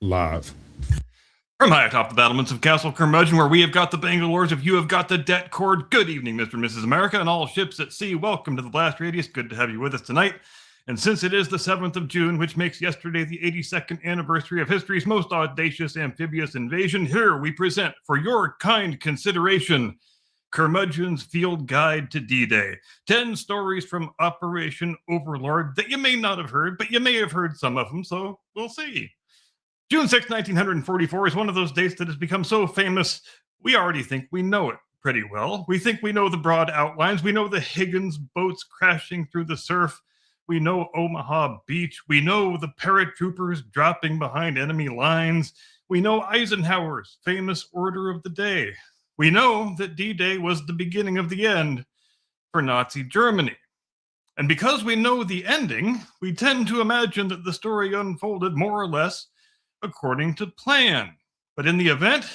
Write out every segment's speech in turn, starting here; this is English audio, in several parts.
Live. From high atop the battlements of Castle Curmudgeon, where we have got the Bangalores, if you have got the debt cord, good evening, Mr. and Mrs. America, and all ships at sea. Welcome to the Blast Radius. Good to have you with us tonight. And since it is the 7th of June, which makes yesterday the 82nd anniversary of history's most audacious amphibious invasion, here we present, for your kind consideration, Curmudgeon's Field Guide to D-Day. 10 stories from Operation Overlord that you may not have heard, but you may have heard some of them, so we'll see. June 6, 1944 is one of those dates that has become so famous, we already think we know it pretty well. We think we know the broad outlines. We know the Higgins boats crashing through the surf. We know Omaha Beach. We know the paratroopers dropping behind enemy lines. We know Eisenhower's famous order of the day. We know that D-Day was the beginning of the end for Nazi Germany. And because we know the ending, we tend to imagine that the story unfolded more or less according to plan. But in the event,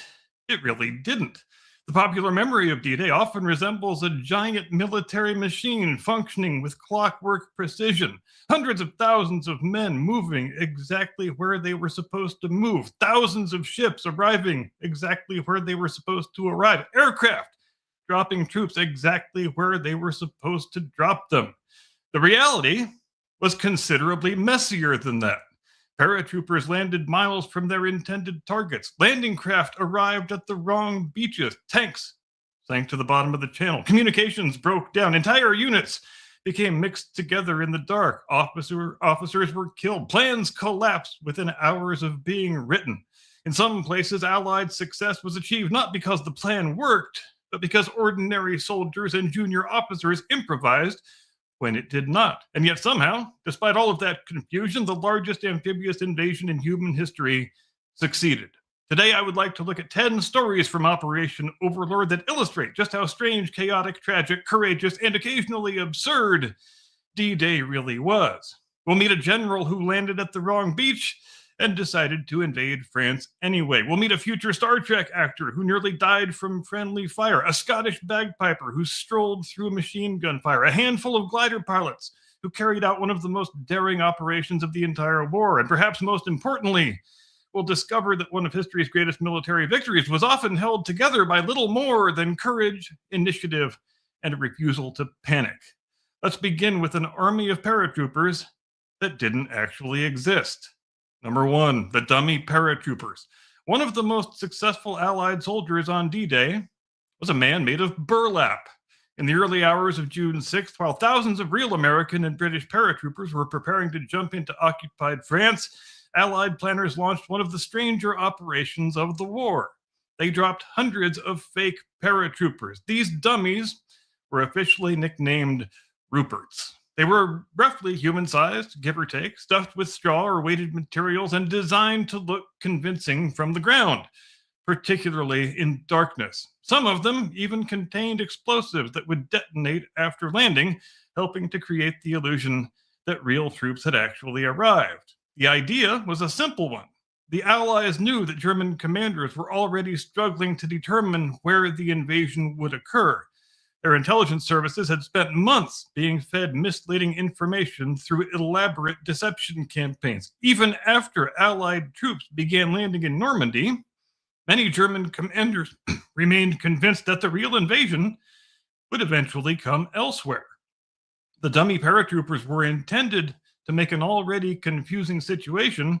it really didn't. The popular memory of D-Day often resembles a giant military machine functioning with clockwork precision. Hundreds of thousands of men moving exactly where they were supposed to move. Thousands of ships arriving exactly where they were supposed to arrive. Aircraft dropping troops exactly where they were supposed to drop them. The reality was considerably messier than that. Paratroopers landed miles from their intended targets. Landing craft arrived at the wrong beaches. Tanks sank to the bottom of the channel. Communications broke down. Entire units became mixed together in the dark. Officers were killed. Plans collapsed within hours of being written. In some places, Allied success was achieved not because the plan worked, but because ordinary soldiers and junior officers improvised when it did not. And yet somehow, despite all of that confusion, the largest amphibious invasion in human history succeeded. Today, I would like to look at 10 stories from Operation Overlord that illustrate just how strange, chaotic, tragic, courageous, and occasionally absurd D-Day really was. We'll meet a general who landed at the wrong beach and decided to invade France anyway. We'll meet a future Star Trek actor who nearly died from friendly fire, a Scottish bagpiper who strolled through machine gun fire, a handful of glider pilots who carried out one of the most daring operations of the entire war, and perhaps most importantly, we'll discover that one of history's greatest military victories was often held together by little more than courage, initiative, and a refusal to panic. Let's begin with an army of paratroopers that didn't actually exist. Number 1, the dummy paratroopers. One of the most successful Allied soldiers on D-Day was a man made of burlap. In the early hours of June 6th, while thousands of real American and British paratroopers were preparing to jump into occupied France, Allied planners launched one of the stranger operations of the war. They dropped hundreds of fake paratroopers. These dummies were officially nicknamed Ruperts. They were roughly human-sized, give or take, stuffed with straw or weighted materials and designed to look convincing from the ground, particularly in darkness. Some of them even contained explosives that would detonate after landing, helping to create the illusion that real troops had actually arrived. The idea was a simple one. The Allies knew that German commanders were already struggling to determine where the invasion would occur. Their intelligence services had spent months being fed misleading information through elaborate deception campaigns. Even after Allied troops began landing in Normandy, many German commanders remained convinced that the real invasion would eventually come elsewhere. The dummy paratroopers were intended to make an already confusing situation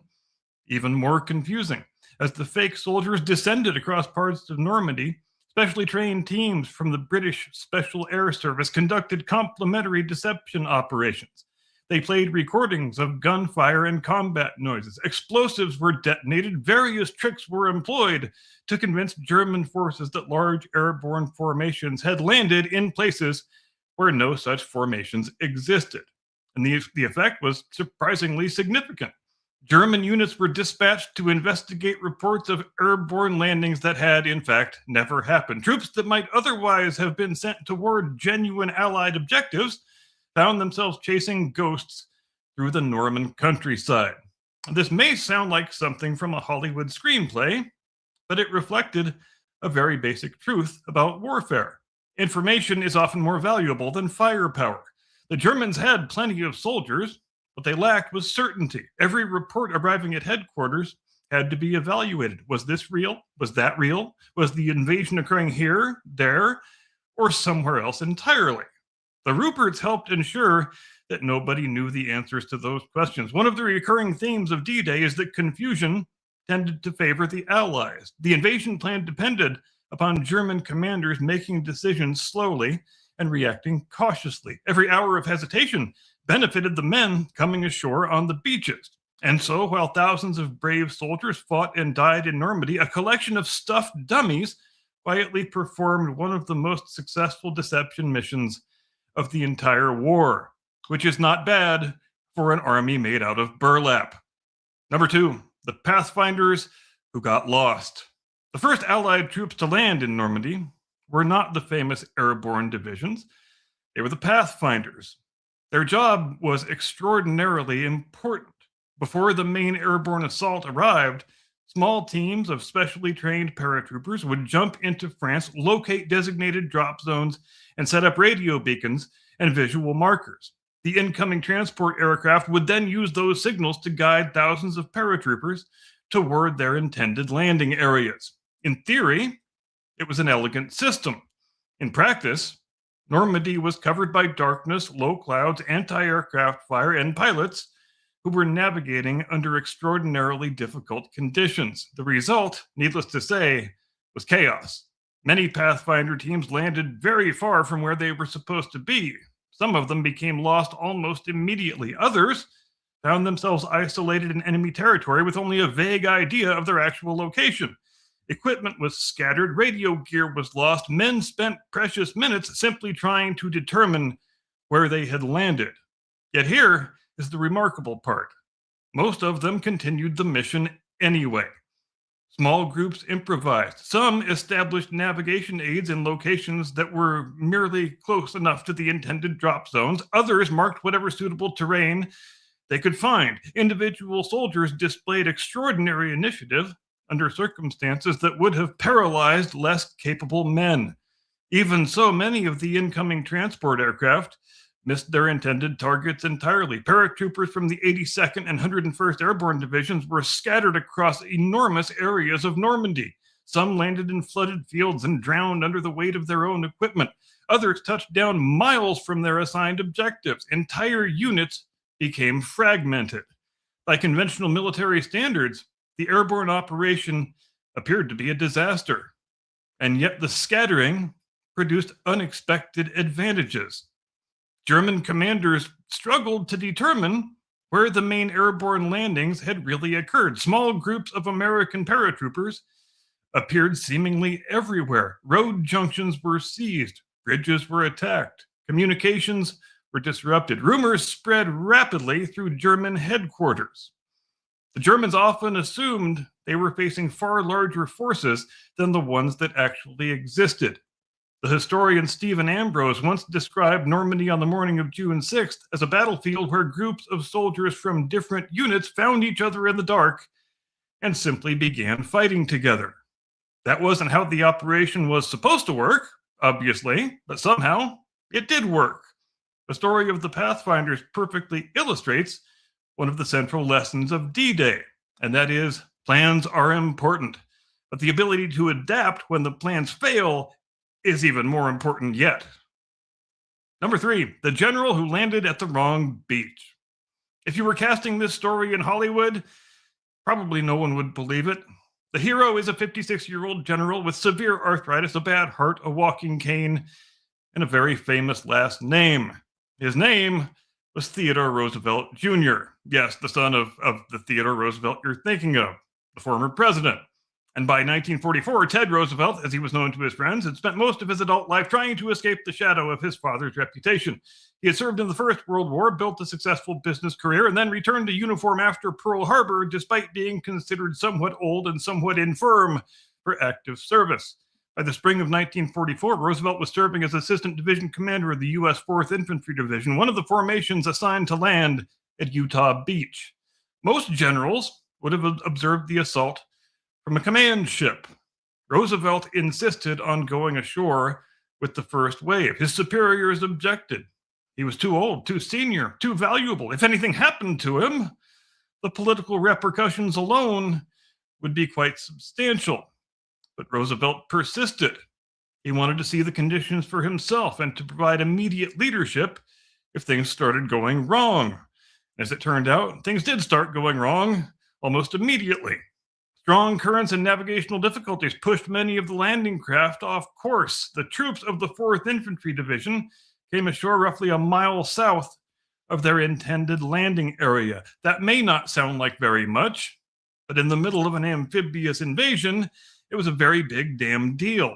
even more confusing. As the fake soldiers descended across parts of Normandy, specially trained teams from the British Special Air Service conducted complementary deception operations. They played recordings of gunfire and combat noises. Explosives were detonated. Various tricks were employed to convince German forces that large airborne formations had landed in places where no such formations existed. And the effect was surprisingly significant. German units were dispatched to investigate reports of airborne landings that had, in fact, never happened. Troops that might otherwise have been sent toward genuine Allied objectives found themselves chasing ghosts through the Norman countryside. This may sound like something from a Hollywood screenplay, but it reflected a very basic truth about warfare. Information is often more valuable than firepower. The Germans had plenty of soldiers. What they lacked was certainty. Every report arriving at headquarters had to be evaluated. Was this real? Was that real? Was the invasion occurring here, there, or somewhere else entirely? The Ruperts helped ensure that nobody knew the answers to those questions. One of the recurring themes of D-Day is that confusion tended to favor the Allies. The invasion plan depended upon German commanders making decisions slowly and reacting cautiously. Every hour of hesitation benefited the men coming ashore on the beaches. And so, while thousands of brave soldiers fought and died in Normandy, a collection of stuffed dummies quietly performed one of the most successful deception missions of the entire war, which is not bad for an army made out of burlap. Number 2, the Pathfinders who got lost. The first Allied troops to land in Normandy were not the famous airborne divisions. They were the Pathfinders. Their job was extraordinarily important. Before the main airborne assault arrived, small teams of specially trained paratroopers would jump into France, locate designated drop zones, and set up radio beacons and visual markers. The incoming transport aircraft would then use those signals to guide thousands of paratroopers toward their intended landing areas. In theory, it was an elegant system. In practice, Normandy was covered by darkness, low clouds, anti-aircraft fire, and pilots who were navigating under extraordinarily difficult conditions. The result, needless to say, was chaos. Many Pathfinder teams landed very far from where they were supposed to be. Some of them became lost almost immediately. Others found themselves isolated in enemy territory with only a vague idea of their actual location. Equipment was scattered, radio gear was lost, men spent precious minutes simply trying to determine where they had landed. Yet here is the remarkable part. Most of them continued the mission anyway. Small groups improvised. Some established navigation aids in locations that were merely close enough to the intended drop zones. Others marked whatever suitable terrain they could find. Individual soldiers displayed extraordinary initiative under circumstances that would have paralyzed less capable men. Even so, many of the incoming transport aircraft missed their intended targets entirely. Paratroopers from the 82nd and 101st Airborne Divisions were scattered across enormous areas of Normandy. Some landed in flooded fields and drowned under the weight of their own equipment. Others touched down miles from their assigned objectives. Entire units became fragmented. By conventional military standards, the airborne operation appeared to be a disaster. And yet the scattering produced unexpected advantages. German commanders struggled to determine where the main airborne landings had really occurred. Small groups of American paratroopers appeared seemingly everywhere. Road junctions were seized, bridges were attacked, communications were disrupted. Rumors spread rapidly through German headquarters. The Germans often assumed they were facing far larger forces than the ones that actually existed. The historian Stephen Ambrose once described Normandy on the morning of June 6th as a battlefield where groups of soldiers from different units found each other in the dark and simply began fighting together. That wasn't how the operation was supposed to work, obviously, but somehow it did work. The story of the Pathfinders perfectly illustrates one of the central lessons of D-Day, and that is plans are important, but the ability to adapt when the plans fail is even more important yet. Number 3, the general who landed at the wrong beach. If you were casting this story in Hollywood, probably no one would believe it. The hero is a 56-year-old general with severe arthritis, a bad heart, a walking cane, and a very famous last name. His name was Theodore Roosevelt Jr. Yes, the son of the Theodore Roosevelt you're thinking of, the former president. And by 1944, Ted Roosevelt, as he was known to his friends, had spent most of his adult life trying to escape the shadow of his father's reputation. He had served in the First World War, built a successful business career, and then returned to uniform after Pearl Harbor, despite being considered somewhat old and somewhat infirm for active service. By the spring of 1944, Roosevelt was serving as Assistant Division Commander of the U.S. 4th Infantry Division, one of the formations assigned to land at Utah Beach. Most generals would have observed the assault from a command ship. Roosevelt insisted on going ashore with the first wave. His superiors objected. He was too old, too senior, too valuable. If anything happened to him, the political repercussions alone would be quite substantial. But Roosevelt persisted. He wanted to see the conditions for himself and to provide immediate leadership if things started going wrong. As it turned out, things did start going wrong almost immediately. Strong currents and navigational difficulties pushed many of the landing craft off course. The troops of the 4th Infantry Division came ashore roughly a mile south of their intended landing area. That may not sound like very much, but in the middle of an amphibious invasion, it was a very big damn deal.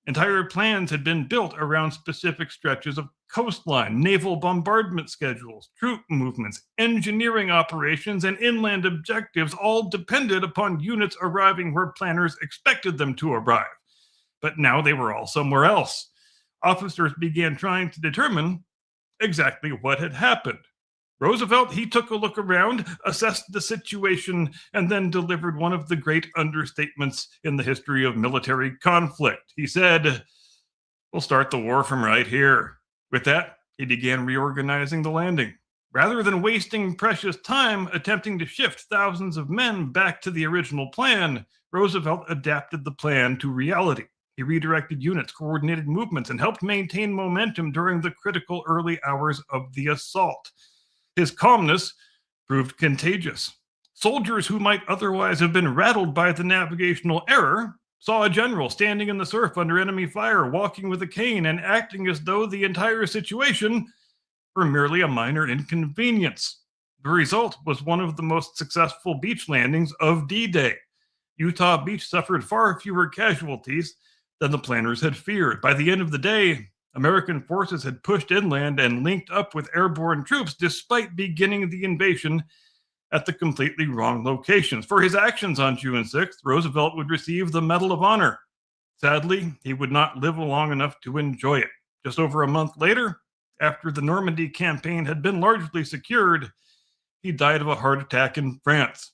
Entire plans had been built around specific stretches of coastline, naval bombardment schedules, troop movements, engineering operations, and inland objectives all depended upon units arriving where planners expected them to arrive. But now they were all somewhere else. Officers began trying to determine exactly what had happened. Roosevelt, he took a look around, assessed the situation, and then delivered one of the great understatements in the history of military conflict. He said, "We'll start the war from right here." With that, he began reorganizing the landing. Rather than wasting precious time attempting to shift thousands of men back to the original plan, Roosevelt adapted the plan to reality. He redirected units, coordinated movements, and helped maintain momentum during the critical early hours of the assault. His calmness proved contagious. Soldiers who might otherwise have been rattled by the navigational error saw a general standing in the surf under enemy fire, walking with a cane, and acting as though the entire situation were merely a minor inconvenience. The result was one of the most successful beach landings of D-Day. Utah Beach suffered far fewer casualties than the planners had feared. By the end of the day, American forces had pushed inland and linked up with airborne troops despite beginning the invasion at the completely wrong locations. For his actions on June 6th, Roosevelt would receive the Medal of Honor. Sadly, he would not live long enough to enjoy it. Just over a month later, after the Normandy campaign had been largely secured, he died of a heart attack in France.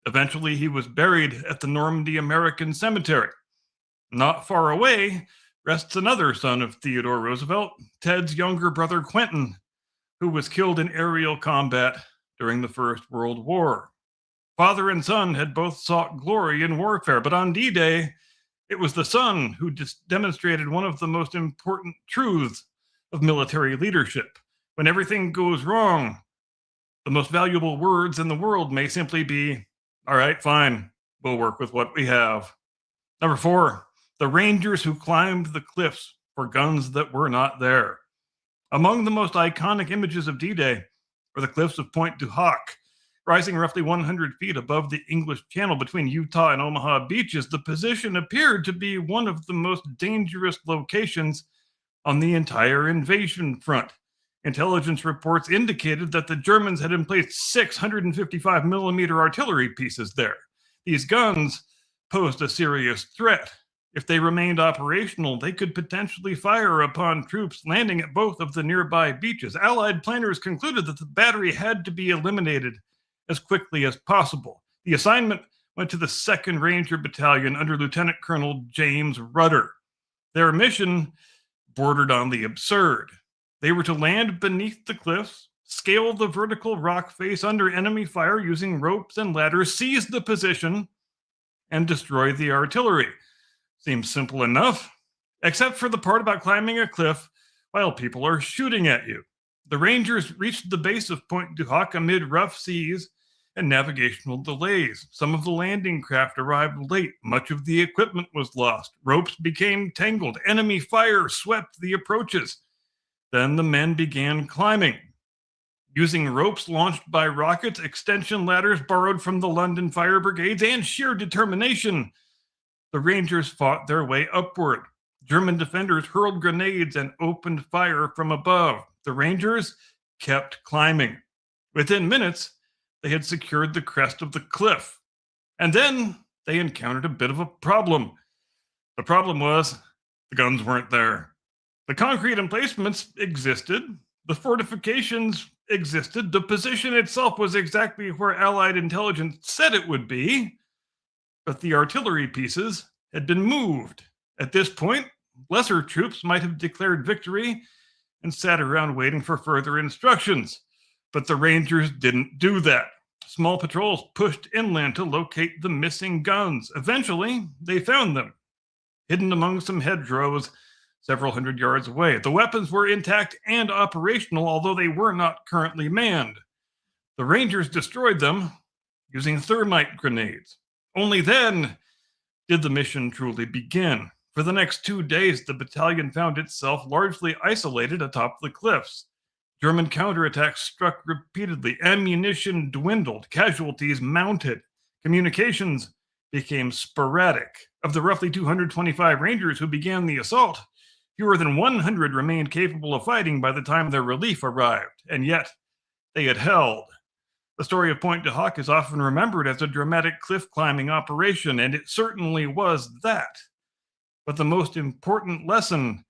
Eventually, he was buried at the Normandy American Cemetery. Not far away rests another son of Theodore Roosevelt, Ted's younger brother Quentin, who was killed in aerial combat during the First World War. Father and son had both sought glory in warfare, but on D-Day, it was the son who demonstrated one of the most important truths of military leadership. When everything goes wrong, the most valuable words in the world may simply be, "All right, fine, we'll work with what we have." Number 4, the Rangers who climbed the cliffs for guns that were not there. Among the most iconic images of D-Day were the cliffs of Pointe du Hoc. Rising roughly 100 feet above the English Channel between Utah and Omaha beaches, the position appeared to be one of the most dangerous locations on the entire invasion front. Intelligence reports indicated that the Germans had emplaced 655 millimeter artillery pieces there. These guns posed a serious threat. If they remained operational, they could potentially fire upon troops landing at both of the nearby beaches. Allied planners concluded that the battery had to be eliminated as quickly as possible. The assignment went to the 2nd Ranger Battalion under Lieutenant Colonel James Rudder. Their mission bordered on the absurd. They were to land beneath the cliffs, scale the vertical rock face under enemy fire using ropes and ladders, seize the position, and destroy the artillery. Seems simple enough, except for the part about climbing a cliff while people are shooting at you. The Rangers reached the base of Pointe du Hoc amid rough seas and navigational delays. Some of the landing craft arrived late. Much of the equipment was lost. Ropes became tangled. Enemy fire swept the approaches. Then the men began climbing. Using ropes launched by rockets, extension ladders borrowed from the London fire brigades, and sheer determination, the Rangers fought their way upward. German defenders hurled grenades and opened fire from above. The Rangers kept climbing. Within minutes, they had secured the crest of the cliff. And then they encountered a bit of a problem. The problem was the guns weren't there. The concrete emplacements existed. The fortifications existed. The position itself was exactly where Allied intelligence said it would be. But the artillery pieces had been moved. At this point, lesser troops might have declared victory and sat around waiting for further instructions. But the Rangers didn't do that. Small patrols pushed inland to locate the missing guns. Eventually, they found them, hidden among some hedgerows several hundred yards away. The weapons were intact and operational, although they were not currently manned. The Rangers destroyed them using thermite grenades. Only then did the mission truly begin. For the next 2 days, the battalion found itself largely isolated atop the cliffs. German counterattacks struck repeatedly, ammunition dwindled, casualties mounted, communications became sporadic. Of the roughly 225 Rangers who began the assault, fewer than 100 remained capable of fighting by the time their relief arrived, and yet they had held. The story of Pointe du Hoc is often remembered as a dramatic cliff climbing operation, and it certainly was that. But the most important lesson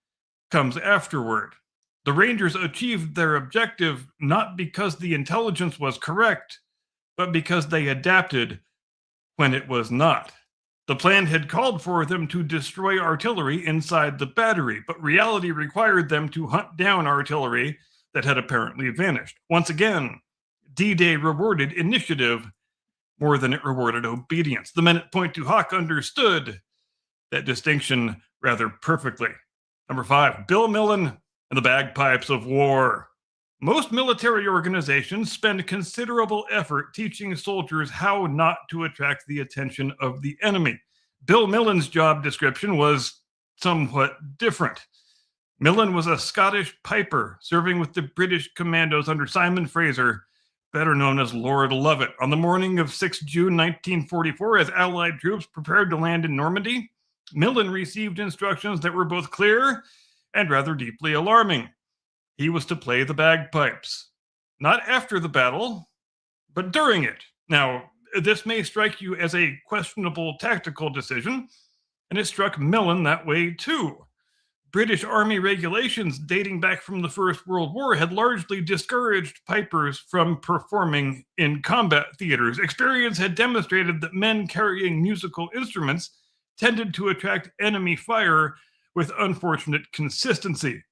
comes afterward. The Rangers achieved their objective not because the intelligence was correct, but because they adapted when it was not. The plan had called for them to destroy artillery inside the battery, but reality required them to hunt down artillery that had apparently vanished. Once again, D-Day rewarded initiative more than it rewarded obedience. The men at Pointe du Hoc understood that distinction rather perfectly. Number 5, Bill Millen and the bagpipes of war. Most military organizations spend considerable effort teaching soldiers how not to attract the attention of the enemy. Bill Millen's job description was somewhat different. Millen was a Scottish piper serving with the British commandos under Simon Fraser, better known as Lord Lovat. On the morning of 6 June 1944, as Allied troops prepared to land in Normandy, Millen received instructions that were both clear and rather deeply alarming. He was to play the bagpipes, not after the battle, but during it. Now, this may strike you as a questionable tactical decision, and it struck Millen that way too. British Army regulations dating back from the First World War had largely discouraged pipers from performing in combat theaters. Experience had demonstrated that men carrying musical instruments tended to attract enemy fire with unfortunate consistency.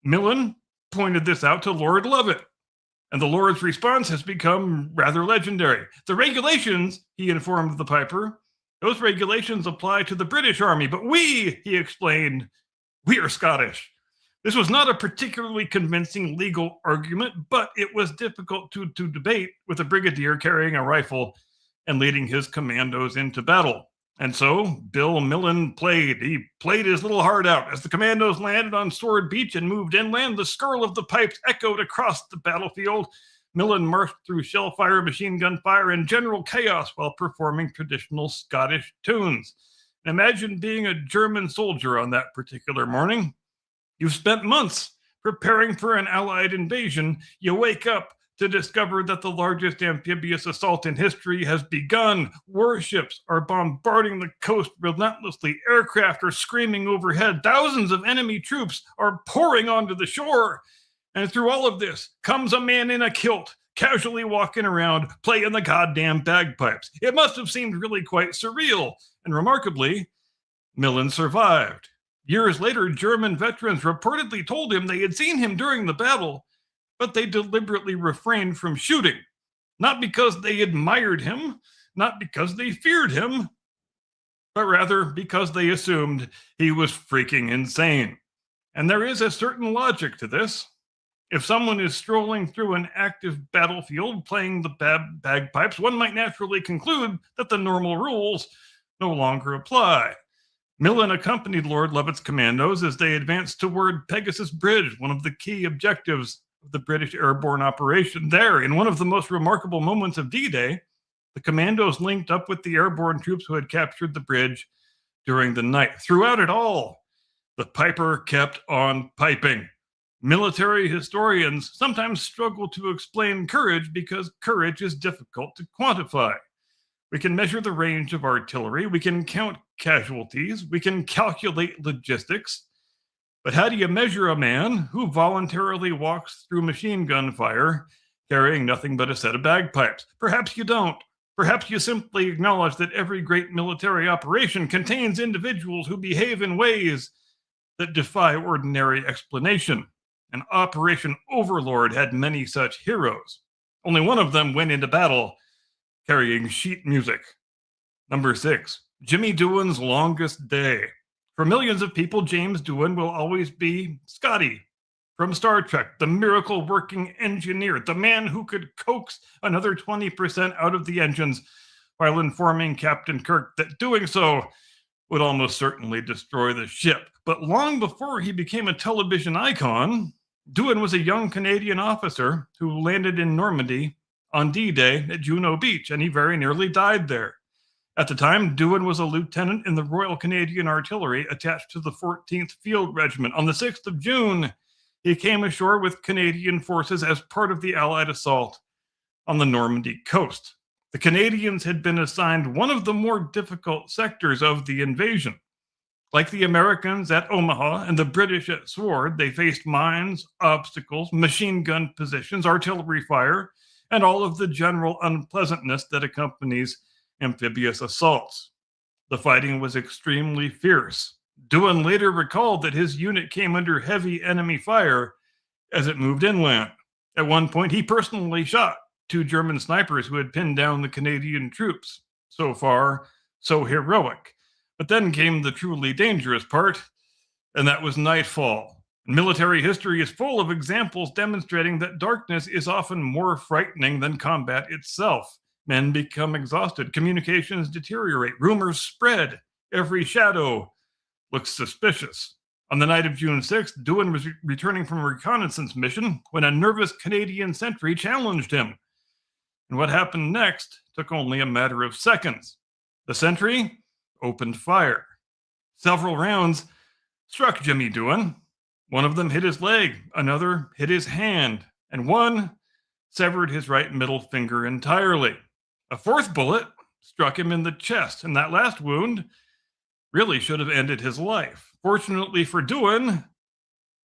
Millen pointed this out to Lord Lovat, and the Lord's response has become rather legendary. The regulations, he informed the piper, those regulations apply to the British Army, but we, he explained, we are Scottish. This was not a particularly convincing legal argument, but it was difficult to debate with a brigadier carrying a rifle and leading his commandos into battle. And so Bill Millen played. He played his little heart out. As the commandos landed on Sword Beach and moved inland, the skirl of the pipes echoed across the battlefield. Millen marched through shell fire, machine gun fire, and general chaos while performing traditional Scottish tunes. Imagine being a German soldier on that particular morning. You've spent months preparing for an Allied invasion. You wake up to discover that the largest amphibious assault in history has begun. Warships are bombarding the coast relentlessly. Aircraft are screaming overhead. Thousands of enemy troops are pouring onto the shore. And through all of this comes a man in a kilt, casually walking around playing the goddamn bagpipes. It must have seemed really quite surreal. And remarkably, Millen survived. Years later, German veterans reportedly told him they had seen him during the battle, but they deliberately refrained from shooting, not because they admired him, not because they feared him, but rather because they assumed he was freaking insane. And there is a certain logic to this. If someone is strolling through an active battlefield playing the bagpipes, one might naturally conclude that the normal rules no longer apply. Millen accompanied Lord Lovat's commandos as they advanced toward Pegasus Bridge, one of the key objectives of the British airborne operation. There, in one of the most remarkable moments of D-Day, the commandos linked up with the airborne troops who had captured the bridge during the night. Throughout it all, the piper kept on piping. Military historians sometimes struggle to explain courage because courage is difficult to quantify. We can measure the range of artillery, we can count casualties, we can calculate logistics, but how do you measure a man who voluntarily walks through machine gun fire carrying nothing but a set of bagpipes? Perhaps you don't. Perhaps you simply acknowledge that every great military operation contains individuals who behave in ways that defy ordinary explanation. And Operation Overlord had many such heroes. Only one of them went into battle carrying sheet music. Number 6, Jimmy Doohan's longest day. For millions of people, James Doohan will always be Scotty from Star Trek, the miracle working engineer, the man who could coax another 20% out of the engines while informing Captain Kirk that doing so would almost certainly destroy the ship. But long before he became a television icon, Doohan was a young Canadian officer who landed in Normandy on D-Day at Juno Beach, and he very nearly died there. At the time, Doohan was a lieutenant in the Royal Canadian Artillery attached to the 14th Field Regiment. On the 6th of June, he came ashore with Canadian forces as part of the Allied assault on the Normandy coast. The Canadians had been assigned one of the more difficult sectors of the invasion. Like the Americans at Omaha and the British at Sword, they faced mines, obstacles, machine gun positions, artillery fire, and all of the general unpleasantness that accompanies amphibious assaults. The fighting was extremely fierce. Doohan later recalled that his unit came under heavy enemy fire as it moved inland. At one point, he personally shot 2 German snipers who had pinned down the Canadian troops. So far, so heroic. But then came the truly dangerous part, and that was nightfall. Military history is full of examples demonstrating that darkness is often more frightening than combat itself. Men become exhausted, communications deteriorate, rumors spread, every shadow looks suspicious. On the night of June 6th, Doohan was returning from a reconnaissance mission when a nervous Canadian sentry challenged him. And what happened next took only a matter of seconds. The sentry opened fire. Several rounds struck Jimmy Doohan. One of them hit his leg, another hit his hand, and one severed his right middle finger entirely. A fourth bullet struck him in the chest, and that last wound really should have ended his life. Fortunately for Doohan,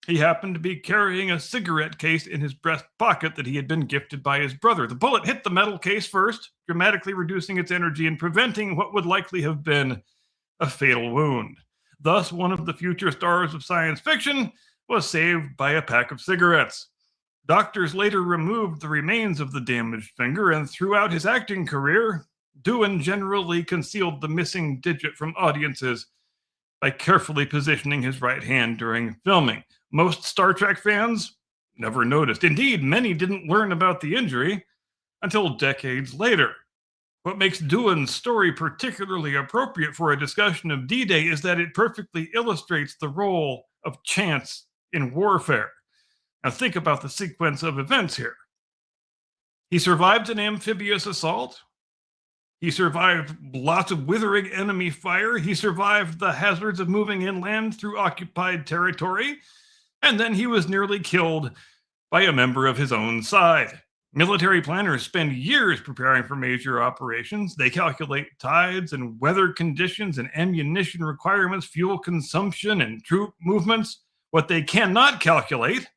he happened to be carrying a cigarette case in his breast pocket that he had been gifted by his brother. The bullet hit the metal case first, dramatically reducing its energy and preventing what would likely have been a fatal wound. Thus, one of the future stars of science fiction was saved by a pack of cigarettes. Doctors later removed the remains of the damaged finger, and throughout his acting career, Doohan generally concealed the missing digit from audiences by carefully positioning his right hand during filming. Most Star Trek fans never noticed. Indeed, many didn't learn about the injury until decades later. What makes Doohan's story particularly appropriate for a discussion of D-Day is that it perfectly illustrates the role of chance in warfare. Now think about the sequence of events here. He survived an amphibious assault. He survived lots of withering enemy fire. He survived the hazards of moving inland through occupied territory. And then he was nearly killed by a member of his own side. Military planners spend years preparing for major operations. They calculate tides and weather conditions and ammunition requirements, fuel consumption, and troop movements. What they cannot calculate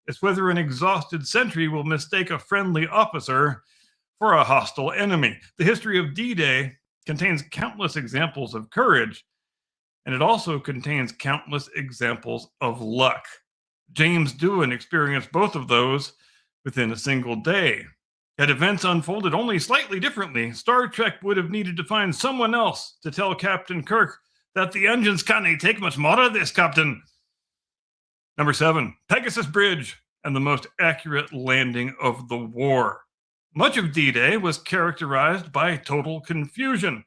is whether an exhausted sentry will mistake a friendly officer for a hostile enemy. The history of D-Day contains countless examples of courage, and it also contains countless examples of luck. James Doohan experienced both of those within a single day. Had events unfolded only slightly differently, Star Trek would have needed to find someone else to tell Captain Kirk that the engines can't take much more of this, Captain. Number 7, Pegasus Bridge and the most accurate landing of the war. Much of D-Day was characterized by total confusion.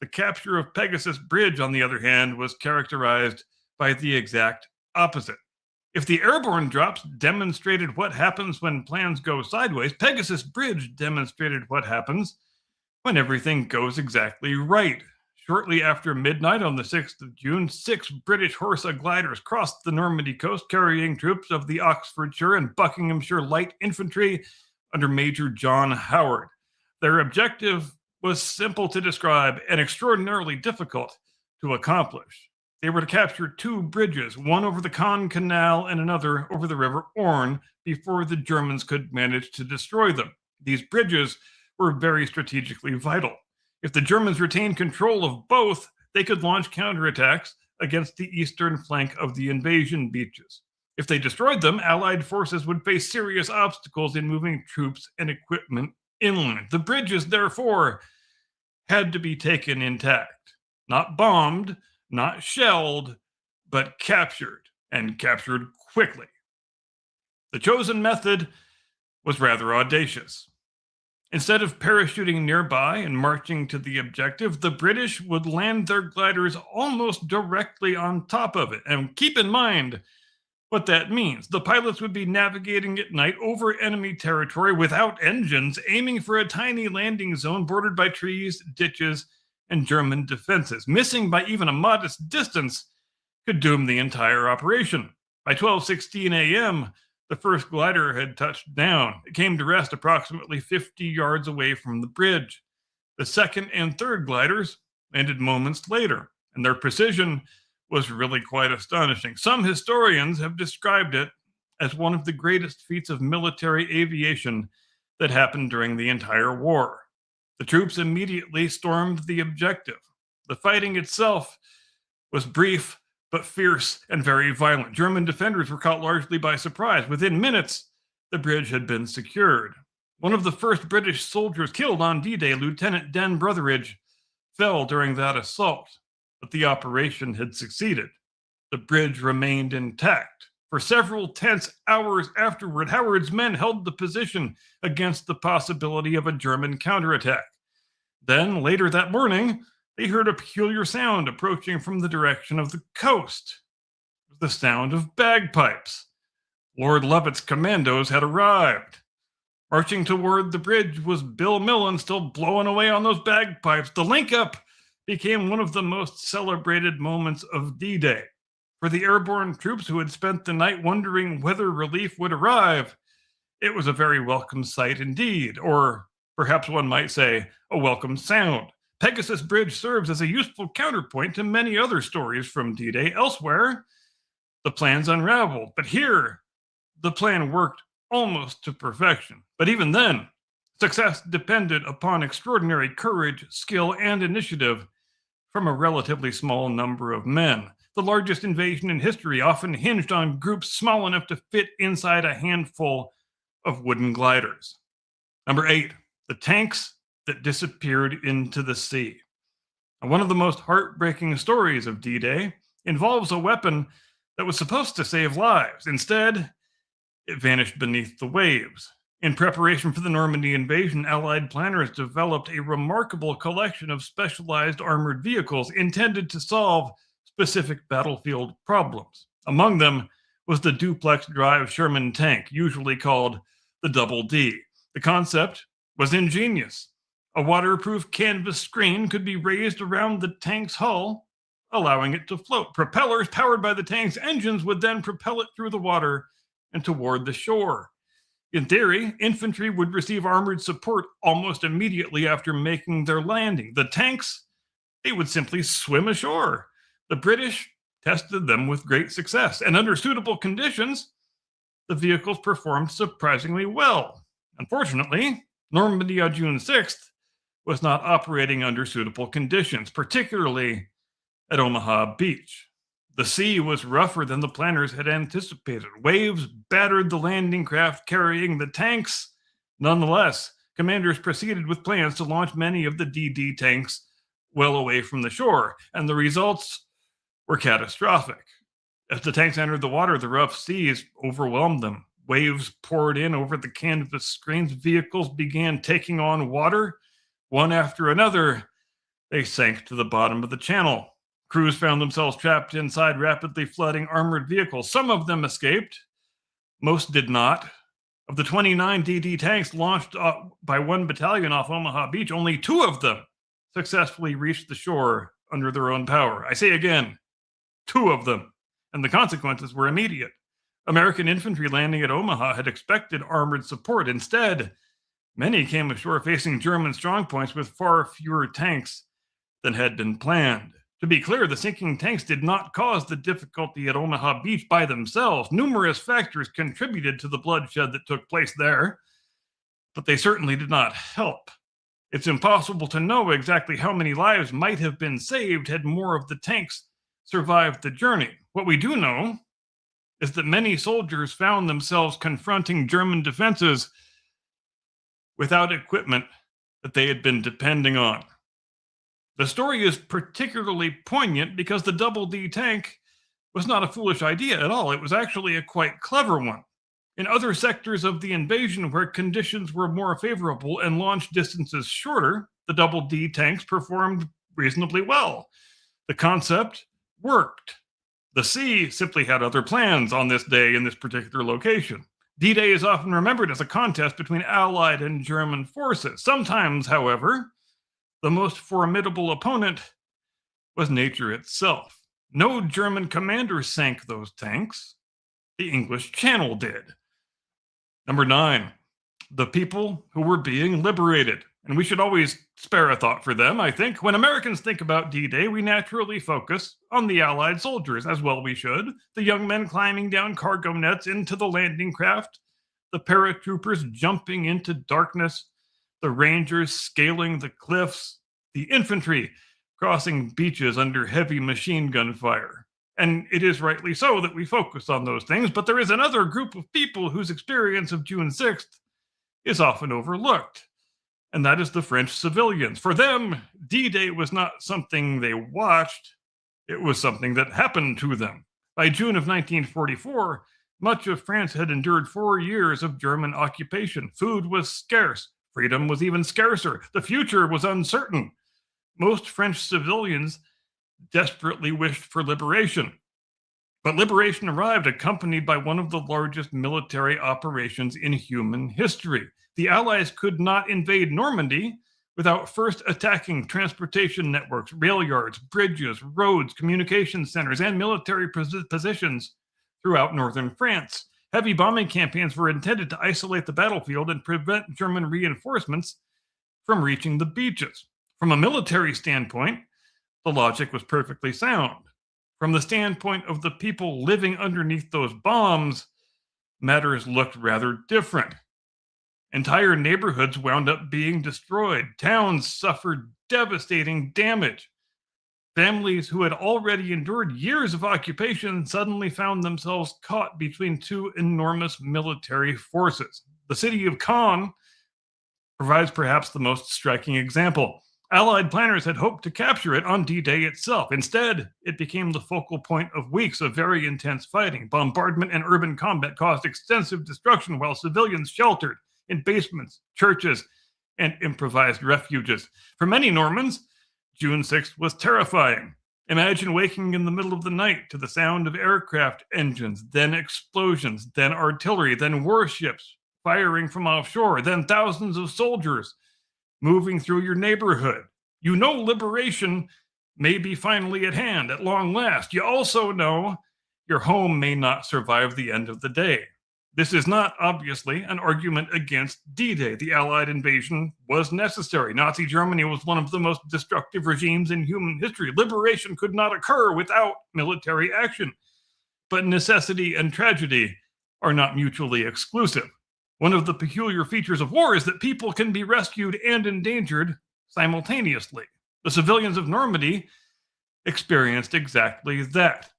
The capture of Pegasus Bridge, on the other hand, was characterized by the exact opposite. If the airborne drops demonstrated what happens when plans go sideways, Pegasus Bridge demonstrated what happens when everything goes exactly right. Shortly after midnight on the 6th of June, 6 British Horsa gliders crossed the Normandy coast carrying troops of the Oxfordshire and Buckinghamshire Light Infantry under Major John Howard. Their objective was simple to describe and extraordinarily difficult to accomplish. They were to capture 2 bridges, one over the Caen Canal and another over the River Orne, before the Germans could manage to destroy them. These bridges were very strategically vital. If the Germans retained control of both, they could launch counterattacks against the eastern flank of the invasion beaches. If they destroyed them, Allied forces would face serious obstacles in moving troops and equipment inland. The bridges, therefore, had to be taken intact, not bombed, not shelled, but captured, and captured quickly. The chosen method was rather audacious. Instead of parachuting nearby and marching to the objective, the British would land their gliders almost directly on top of it. And keep in mind what that means. The pilots would be navigating at night over enemy territory without engines, aiming for a tiny landing zone bordered by trees, ditches, and German defenses. Missing by even a modest distance could doom the entire operation. By 12:16 a.m., the first glider had touched down. It came to rest approximately 50 yards away from the bridge. The second and third gliders landed moments later, and their precision was really quite astonishing. Some historians have described it as one of the greatest feats of military aviation that happened during the entire war. The troops immediately stormed the objective. The fighting itself was brief, but fierce and very violent. German defenders were caught largely by surprise. Within minutes, the bridge had been secured. One of the first British soldiers killed on D-Day, Lieutenant Den Brotheridge, fell during that assault, but the operation had succeeded. The bridge remained intact. For several tense hours afterward, Howard's men held the position against the possibility of a German counterattack. Then, later that morning, they heard a peculiar sound approaching from the direction of the coast. It was the sound of bagpipes. Lord Lovett's commandos had arrived. Marching toward the bridge was Bill Millen, still blowing away on those bagpipes. The link-up became one of the most celebrated moments of D-Day. For the airborne troops who had spent the night wondering whether relief would arrive, it was a very welcome sight indeed, or perhaps one might say, a welcome sound. Pegasus Bridge serves as a useful counterpoint to many other stories from D-Day. Elsewhere, the plans unraveled, but here, the plan worked almost to perfection. But even then, success depended upon extraordinary courage, skill, and initiative from a relatively small number of men. The largest invasion in history often hinged on groups small enough to fit inside a handful of wooden gliders. Number 8, the tanks that disappeared into the sea. And one of the most heartbreaking stories of D-Day involves a weapon that was supposed to save lives. Instead, it vanished beneath the waves. In preparation for the Normandy invasion, Allied planners developed a remarkable collection of specialized armored vehicles intended to solve specific battlefield problems. Among them was the duplex drive Sherman tank, usually called the Double D. The concept was ingenious. A waterproof canvas screen could be raised around the tank's hull, allowing it to float. Propellers powered by the tank's engines would then propel it through the water and toward the shore. In theory, infantry would receive armored support almost immediately after making their landing. The tanks, they would simply swim ashore. The British tested them with great success, and under suitable conditions, the vehicles performed surprisingly well. Unfortunately, Normandy on June 6th was not operating under suitable conditions, particularly at Omaha Beach. The sea was rougher than the planners had anticipated. Waves battered the landing craft carrying the tanks. Nonetheless, commanders proceeded with plans to launch many of the DD tanks well away from the shore, and the results were catastrophic. As the tanks entered the water, the rough seas overwhelmed them. Waves poured in over the canvas screens. Vehicles began taking on water. One after another, they sank to the bottom of the channel. Crews found themselves trapped inside rapidly flooding armored vehicles. Some of them escaped. Most did not. Of the 29 DD tanks launched by one battalion off Omaha Beach, only 2 of them successfully reached the shore under their own power. I say again, 2 of them. And the consequences were immediate. American infantry landing at Omaha had expected armored support. Instead, many came ashore facing German strongpoints with far fewer tanks than had been planned. To be clear, the sinking tanks did not cause the difficulty at Omaha Beach by themselves. Numerous factors contributed to the bloodshed that took place there, but they certainly did not help. It's impossible to know exactly how many lives might have been saved had more of the tanks survived the journey. What we do know is that many soldiers found themselves confronting German defenses without equipment that they had been depending on. The story is particularly poignant because the Double D tank was not a foolish idea at all. It was actually a quite clever one. In other sectors of the invasion where conditions were more favorable and launch distances shorter, the Double D tanks performed reasonably well. The concept worked. The sea simply had other plans on this day in this particular location. D-Day is often remembered as a contest between Allied and German forces. Sometimes, however, the most formidable opponent was nature itself. No German commander sank those tanks. The English Channel did. Number 9, the people who were being liberated. And we should always spare a thought for them, I think. When Americans think about D-Day, we naturally focus on the Allied soldiers, as well we should. The young men climbing down cargo nets into the landing craft, the paratroopers jumping into darkness, the Rangers scaling the cliffs, the infantry crossing beaches under heavy machine gun fire. And it is rightly so that we focus on those things, but there is another group of people whose experience of June 6th is often overlooked, and that is the French civilians. For them, D-Day was not something they watched, it was something that happened to them. By June of 1944, much of France had endured 4 years of German occupation. Food was scarce, freedom was even scarcer, the future was uncertain. Most French civilians desperately wished for liberation. But liberation arrived accompanied by one of the largest military operations in human history. The Allies could not invade Normandy without first attacking transportation networks, rail yards, bridges, roads, communication centers, and military positions throughout northern France. Heavy bombing campaigns were intended to isolate the battlefield and prevent German reinforcements from reaching the beaches. From a military standpoint, the logic was perfectly sound. From the standpoint of the people living underneath those bombs, matters looked rather different. Entire neighborhoods wound up being destroyed. Towns suffered devastating damage. Families who had already endured years of occupation suddenly found themselves caught between two enormous military forces. The city of Caen provides perhaps the most striking example. Allied planners had hoped to capture it on D-Day itself. Instead, it became the focal point of weeks of very intense fighting. Bombardment and urban combat caused extensive destruction while civilians sheltered in basements, churches, and improvised refuges. For many Normans, June 6th was terrifying. Imagine waking in the middle of the night to the sound of aircraft engines, then explosions, then artillery, then warships firing from offshore, then thousands of soldiers moving through your neighborhood. You know liberation may be finally at hand at long last. You also know your home may not survive the end of the day. This is not, obviously, an argument against D-Day. The Allied invasion was necessary. Nazi Germany was one of the most destructive regimes in human history. Liberation could not occur without military action. But necessity and tragedy are not mutually exclusive. One of the peculiar features of war is that people can be rescued and endangered simultaneously. The civilians of Normandy experienced exactly that.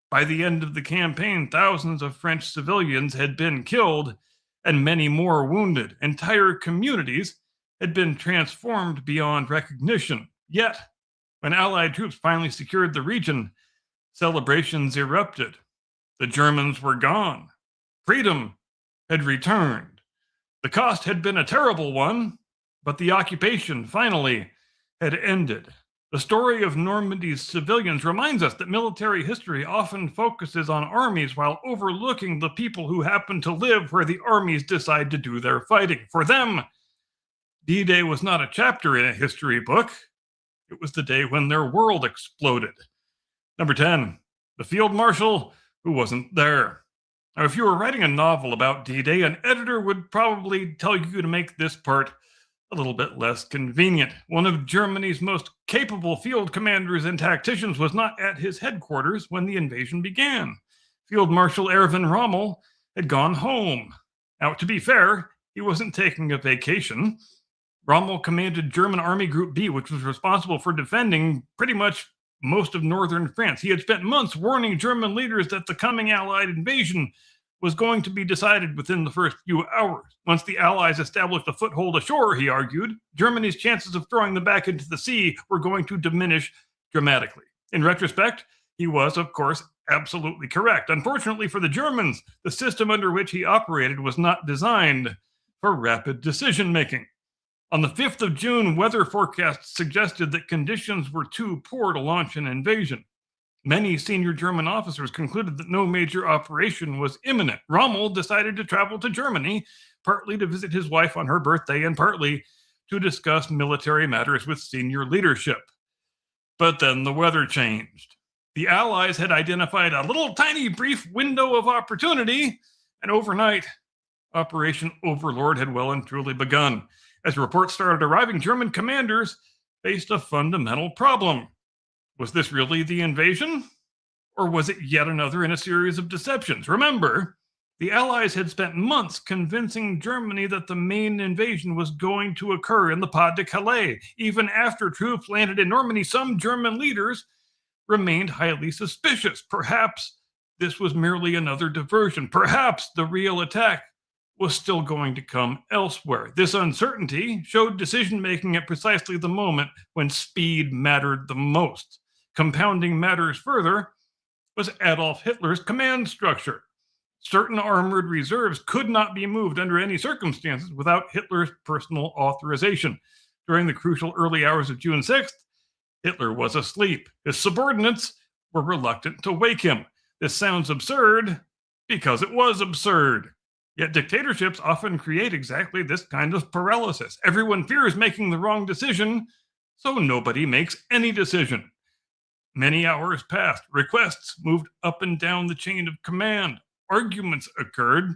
By the end of the campaign, thousands of French civilians had been killed and many more wounded. Entire communities had been transformed beyond recognition. Yet, when Allied troops finally secured the region, celebrations erupted. The Germans were gone. Freedom had returned. The cost had been a terrible one, but the occupation finally had ended. The story of Normandy's civilians reminds us that military history often focuses on armies while overlooking the people who happen to live where the armies decide to do their fighting. For them, D-Day was not a chapter in a history book. It was the day when their world exploded. Number 10, the field marshal who wasn't there. Now, if you were writing a novel about D-Day, an editor would probably tell you to make this part a little bit less convenient. One of Germany's most capable field commanders and tacticians was not at his headquarters when the invasion began. Field Marshal Erwin Rommel had gone home. Now, to be fair, he wasn't taking a vacation. Rommel commanded German Army Group B, which was responsible for defending pretty much most of northern France. He had spent months warning German leaders that the coming Allied invasion was going to be decided within the first few hours. Once the Allies established a foothold ashore, he argued, Germany's chances of throwing them back into the sea were going to diminish dramatically. In retrospect, he was, of course, absolutely correct. Unfortunately for the Germans, the system under which he operated was not designed for rapid decision making. On the 5th of June, weather forecasts suggested that conditions were too poor to launch an invasion. Many senior German officers concluded that no major operation was imminent. Rommel decided to travel to Germany, partly to visit his wife on her birthday and partly to discuss military matters with senior leadership. But then the weather changed. The Allies had identified a little tiny brief window of opportunity, and overnight, Operation Overlord had well and truly begun. As reports started arriving, German commanders faced a fundamental problem. Was this really the invasion? Or was it yet another in a series of deceptions? Remember, the Allies had spent months convincing Germany that the main invasion was going to occur in the Pas de Calais. Even after troops landed in Normandy, some German leaders remained highly suspicious. Perhaps this was merely another diversion. Perhaps the real attack was still going to come elsewhere. This uncertainty showed decision-making at precisely the moment when speed mattered the most. Compounding matters further was Adolf Hitler's command structure. Certain armored reserves could not be moved under any circumstances without Hitler's personal authorization. During the crucial early hours of June 6th, Hitler was asleep. His subordinates were reluctant to wake him. This sounds absurd because it was absurd. Yet dictatorships often create exactly this kind of paralysis. Everyone fears making the wrong decision, so nobody makes any decision. Many hours passed. Requests moved up and down the chain of command. Arguments occurred.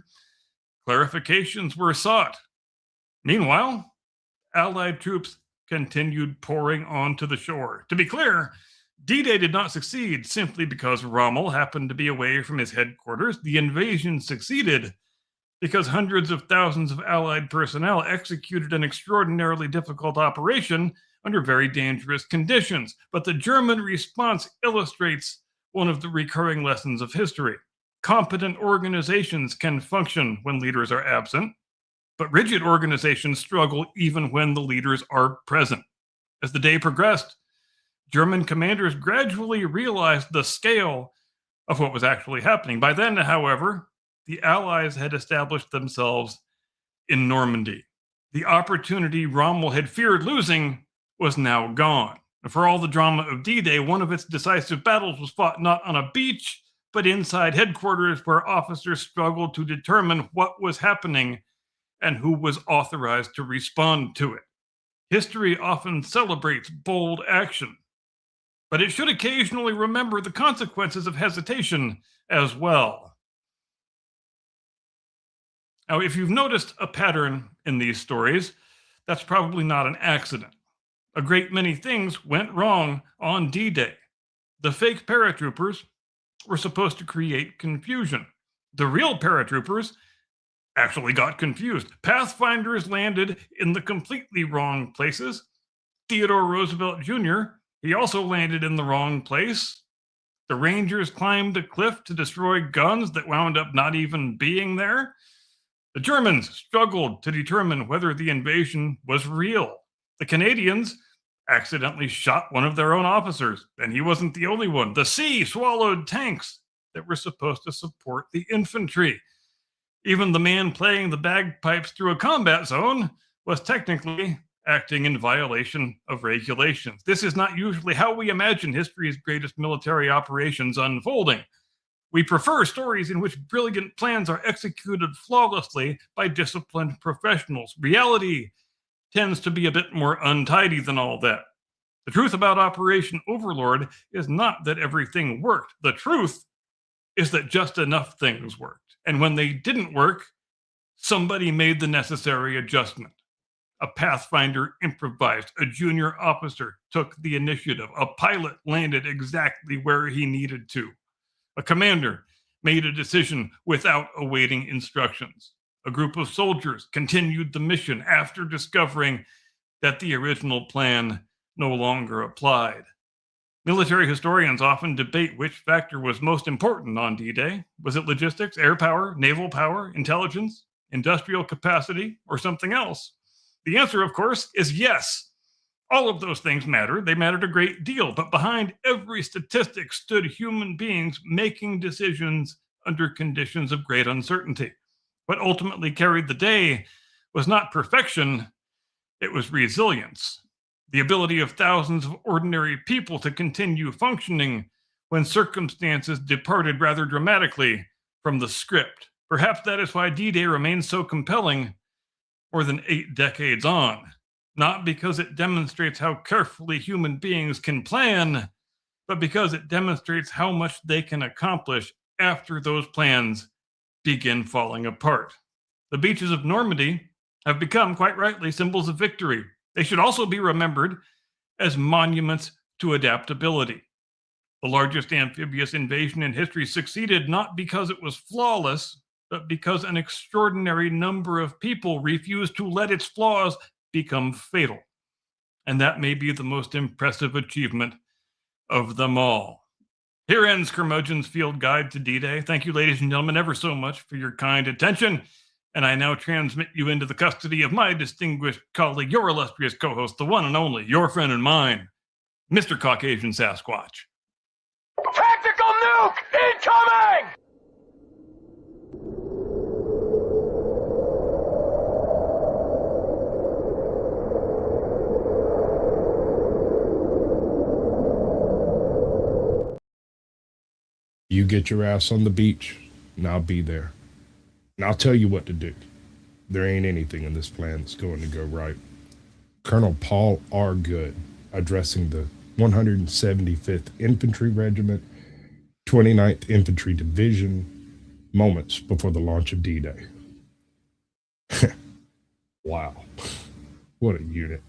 Clarifications were sought. Meanwhile, Allied troops continued pouring onto the shore. To be clear, D-Day did not succeed simply because Rommel happened to be away from his headquarters. The invasion succeeded because hundreds of thousands of Allied personnel executed an extraordinarily difficult operation under very dangerous conditions. But the German response illustrates one of the recurring lessons of history. Competent organizations can function when leaders are absent, but rigid organizations struggle even when the leaders are present. As the day progressed, German commanders gradually realized the scale of what was actually happening. By then, however, the Allies had established themselves in Normandy. The opportunity Rommel had feared losing was now gone. For all the drama of D-Day, one of its decisive battles was fought not on a beach, but inside headquarters, where officers struggled to determine what was happening and who was authorized to respond to it. History often celebrates bold action, but it should occasionally remember the consequences of hesitation as well. Now, if you've noticed a pattern in these stories, that's probably not an accident. A great many things went wrong on D-Day. The fake paratroopers were supposed to create confusion. The real paratroopers actually got confused. Pathfinders landed in the completely wrong places. Theodore Roosevelt Jr., he also landed in the wrong place. The Rangers climbed a cliff to destroy guns that wound up not even being there. The Germans struggled to determine whether the invasion was real. The Canadians accidentally shot one of their own officers, and he wasn't the only one. The sea swallowed tanks that were supposed to support the infantry. Even the man playing the bagpipes through a combat zone was technically acting in violation of regulations. This is not usually how we imagine history's greatest military operations unfolding. We prefer stories in which brilliant plans are executed flawlessly by disciplined professionals. Reality tends to be a bit more untidy than all that. The truth about Operation Overlord is not that everything worked. The truth is that just enough things worked. And when they didn't work, somebody made the necessary adjustment. A pathfinder improvised. A junior officer took the initiative. A pilot landed exactly where he needed to. A commander made a decision without awaiting instructions. A group of soldiers continued the mission after discovering that the original plan no longer applied. Military historians often debate which factor was most important on D-Day. Was it logistics, air power, naval power, intelligence, industrial capacity, or something else? The answer, of course, is yes. All of those things mattered. They mattered a great deal. But behind every statistic stood human beings making decisions under conditions of great uncertainty. What ultimately carried the day was not perfection, it was resilience. The ability of thousands of ordinary people to continue functioning when circumstances departed rather dramatically from the script. Perhaps that is why D-Day remains so compelling more than 8 decades on. Not because it demonstrates how carefully human beings can plan, but because it demonstrates how much they can accomplish after those plans begin falling apart. The beaches of Normandy have become, quite rightly, symbols of victory. They should also be remembered as monuments to adaptability. The largest amphibious invasion in history succeeded not because it was flawless, but because an extraordinary number of people refused to let its flaws become fatal. And that may be the most impressive achievement of them all. Here ends Curmudgeon's Field Guide to D-Day. Thank you, ladies and gentlemen, ever so much for your kind attention. And I now transmit you into the custody of my distinguished colleague, your illustrious co-host, the one and only, your friend and mine, Mr. Caucasian Sasquatch. Tactical nuke incoming! You get your ass on the beach, and I'll be there. And I'll tell you what to do. There ain't anything in this plan that's going to go right. Colonel Paul R. Good, addressing the 175th Infantry Regiment, 29th Infantry Division, moments before the launch of D-Day. Wow. What a unit.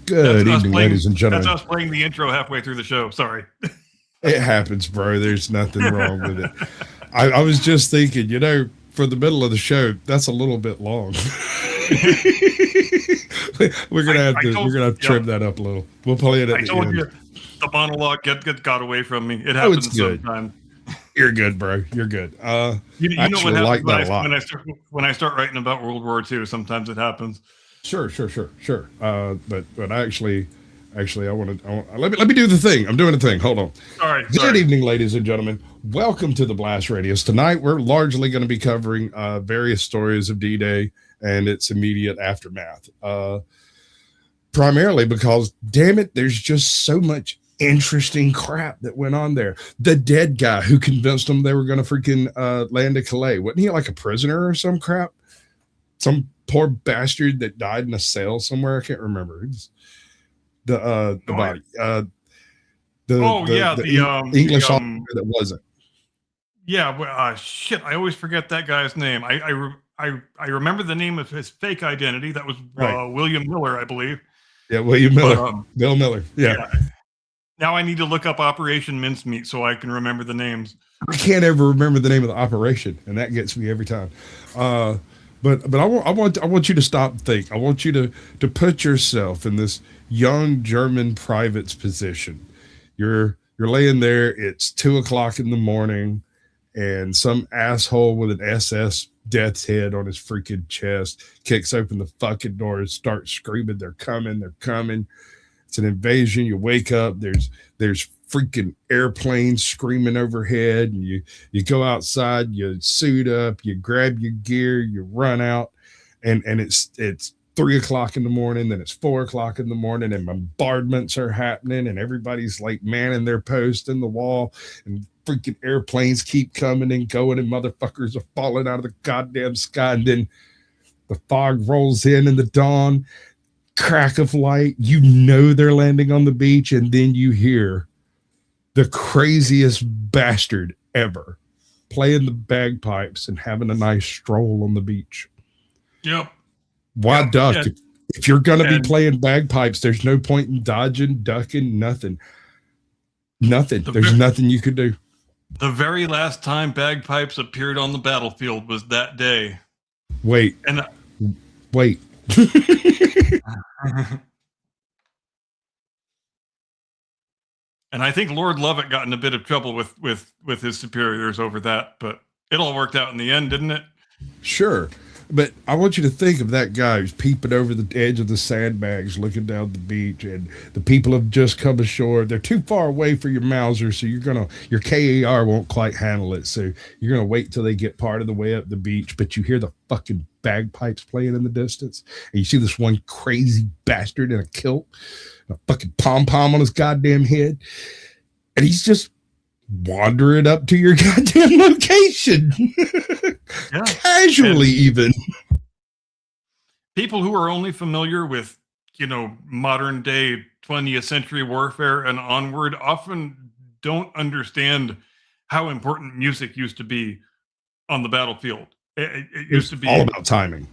Good evening, ladies and gentlemen. That's us playing the intro halfway through the show. Sorry. It happens, bro. There's nothing wrong with it. I was just thinking, for the middle of the show, that's a little bit long. we're gonna have to trim that up a little. We'll play it at the end. You, the monologue got away from me. It happens sometimes. You're good, bro. You're good. You know what actually happens like that a lot. when I start writing about World War II. Sometimes it happens. Sure. But actually, I want to let me do the thing. I'm doing the thing. Hold on. All right. Good evening, ladies and gentlemen. Welcome to the Blast Radius. Tonight, we're largely going to be covering various stories of D-Day and its immediate aftermath. Primarily because, damn it, there's just so much interesting crap that went on there. The dead guy who convinced them they were going to freaking land at Calais. Wasn't he like a prisoner or some crap? Some poor bastard that died in a cell somewhere. I can't remember. The body. The English officer that wasn't. Yeah, well, shit. I always forget that guy's name. I remember the name of his fake identity. That was Right. William Miller, I believe. Yeah, William Miller. Bill Miller. Yeah. Now I need to look up Operation Mincemeat so I can remember the names. I can't ever remember the name of the operation, and that gets me every time. But I want you to stop and think. I want you to put yourself in this young German private's position. You're laying there. It's 2:00 in the morning, and some asshole with an SS death's head on his freaking chest kicks open the fucking door and starts screaming, "They're coming! They're coming!" It's an invasion. You wake up. There's freaking airplanes screaming overhead, and you go outside. You suit up. You grab your gear. You run out, and it's 3:00 in the morning. Then it's 4:00 in the morning, and bombardments are happening, and everybody's like manning their post in the wall, and freaking airplanes keep coming and going, and motherfuckers are falling out of the goddamn sky, and then the fog rolls in the dawn. Crack of light, you know they're landing on the beach, and then you hear the craziest bastard ever playing the bagpipes and having a nice stroll on the beach. Yep. Why duck? Yeah. If you're going to be playing bagpipes, there's no point in dodging, ducking, nothing. There's nothing you could do. The very last time bagpipes appeared on the battlefield was that day. Wait. And I think Lord Lovett got in a bit of trouble with his superiors over that, but it all worked out in the end, didn't it? Sure. But I want you to think of that guy who's peeping over the edge of the sandbags, looking down the beach, and the people have just come ashore. They're too far away for your Mauser, so your KAR won't quite handle it. So you're going to wait till they get part of the way up the beach, but you hear the fucking bagpipes playing in the distance, and you see this one crazy bastard in a kilt, and a fucking pom-pom on his goddamn head, and he's just wandering up to your goddamn location. Yeah. Casually, even. People who are only familiar with, modern day 20th century warfare and onward often don't understand how important music used to be on the battlefield. It used to be all about timing.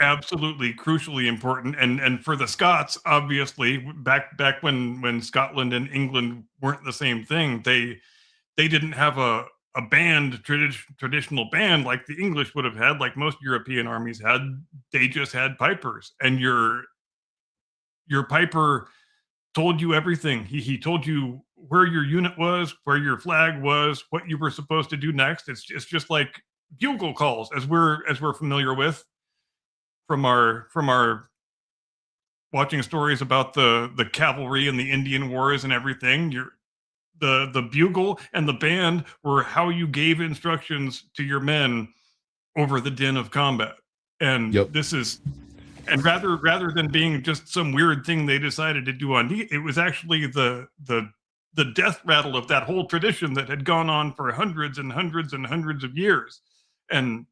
Absolutely crucially important. And for the Scots, obviously, back when Scotland and England weren't the same thing, they didn't have a band, traditional band like the English would have had, like most European armies had. They just had pipers, and your piper told you everything. He told you where your unit was, where your flag was, what you were supposed to do next. It's just like bugle calls, as we're familiar with from our watching stories about the cavalry and the Indian Wars and everything. The bugle and the band were how you gave instructions to your men over the din of combat. And This is, and rather than being just some weird thing they decided to do it was actually the death rattle of that whole tradition that had gone on for hundreds and hundreds and hundreds of years. And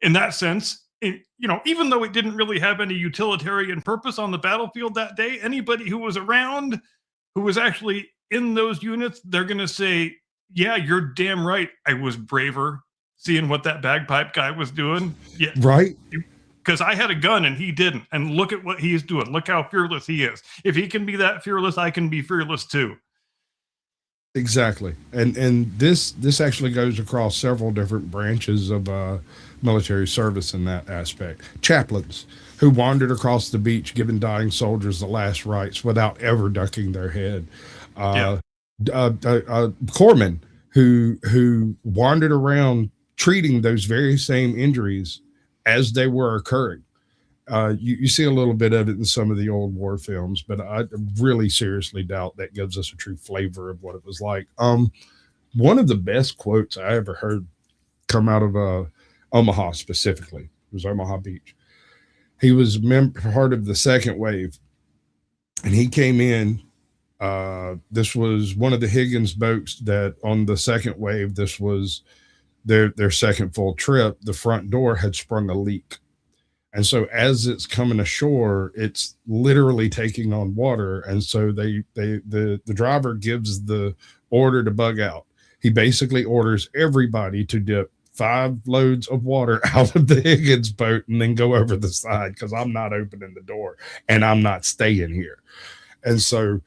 in that sense, even though it didn't really have any utilitarian purpose on the battlefield that day, anybody who was around, who was actually in those units, they're going to say, yeah, you're damn right. I was braver seeing what that bagpipe guy was doing. Yeah. Right. Because I had a gun and he didn't. And look at what he's doing. Look how fearless he is. If he can be that fearless, I can be fearless too. Exactly. And this actually goes across several different branches of military service in that aspect. Chaplains who wandered across the beach giving dying soldiers the last rites without ever ducking their head. Corpsmen who wandered around treating those very same injuries as they were occurring. You see a little bit of it in some of the old war films, but I really seriously doubt that gives us a true flavor of what it was like. One of the best quotes I ever heard come out of Omaha specifically was Omaha Beach. He was part of the second wave, and he came in. This was one of the Higgins boats that on the second wave, this was their second full trip. The front door had sprung a leak. And so as it's coming ashore, it's literally taking on water. And so the driver gives the order to bug out. He basically orders everybody to dip 5 loads of water out of the Higgins boat and then go over the side, because I'm not opening the door and I'm not staying here. And so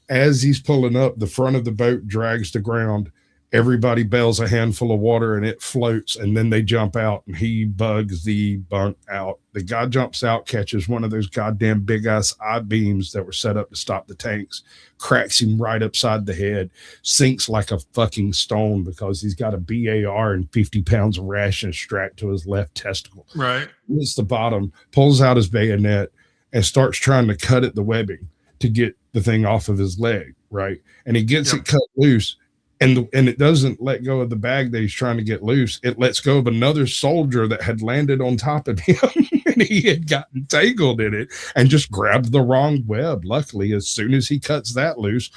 as he's pulling up, the front of the boat drags the ground. Everybody bails a handful of water and it floats, and then they jump out and he bugs the bunk out. The guy jumps out, catches one of those goddamn big ass I-beams that were set up to stop the tanks, cracks him right upside the head, sinks like a fucking stone because he's got a BAR and 50 pounds of rations strapped to his left testicle. Right. Hits the bottom, pulls out his bayonet and starts trying to cut at the webbing to get the thing off of his leg. Right. And he gets it cut loose. And it doesn't let go of the bag that he's trying to get loose. It lets go of another soldier that had landed on top of him, and he had gotten tangled in it and just grabbed the wrong web. Luckily, as soon as he cuts that loose,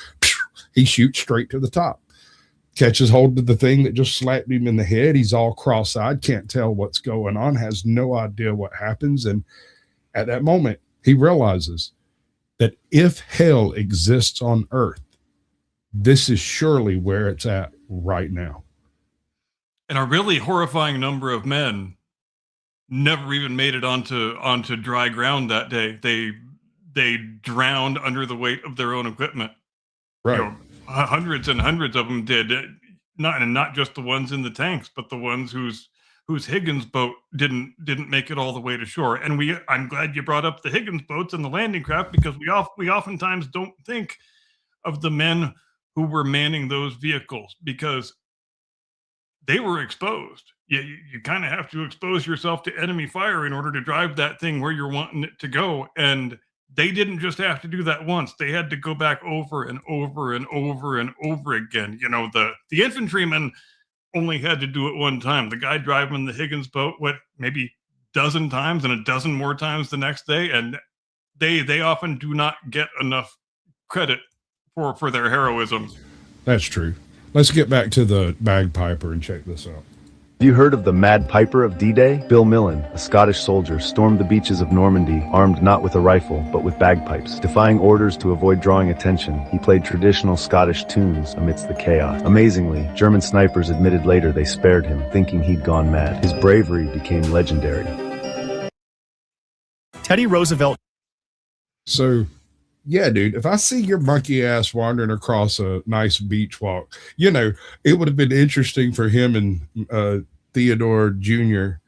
he shoots straight to the top, catches hold of the thing that just slapped him in the head. He's all cross-eyed, can't tell what's going on, has no idea what happens. And at that moment, he realizes that if hell exists on earth, this is surely where it's at right now. And a really horrifying number of men never even made it onto dry ground that day. They drowned under the weight of their own equipment. Right. You know, hundreds and hundreds of them did. Not just the ones in the tanks, but the ones whose Higgins boat didn't make it all the way to shore. And I'm glad you brought up the Higgins boats and the landing craft, because we oftentimes don't think of the men who were manning those vehicles, because they were exposed. You kind of have to expose yourself to enemy fire in order to drive that thing where you're wanting it to go. And they didn't just have to do that once. They had to go back over and over and over and over again. You know, the infantryman only had to do it one time. The guy driving the Higgins boat, maybe a dozen times and a dozen more times the next day. And they often do not get enough credit for their heroism. That's true. Let's get back to the bagpiper and check this out. Have you heard of the Mad Piper of D-Day? Bill Millen, a Scottish soldier, stormed the beaches of Normandy, armed not with a rifle, but with bagpipes. Defying orders to avoid drawing attention, he played traditional Scottish tunes amidst the chaos. Amazingly, German snipers admitted later they spared him, thinking he'd gone mad. His bravery became legendary. Teddy Roosevelt. So, yeah, dude, if I see your monkey ass wandering across a nice beach walk, you know, it would have been interesting for him and Theodore Jr.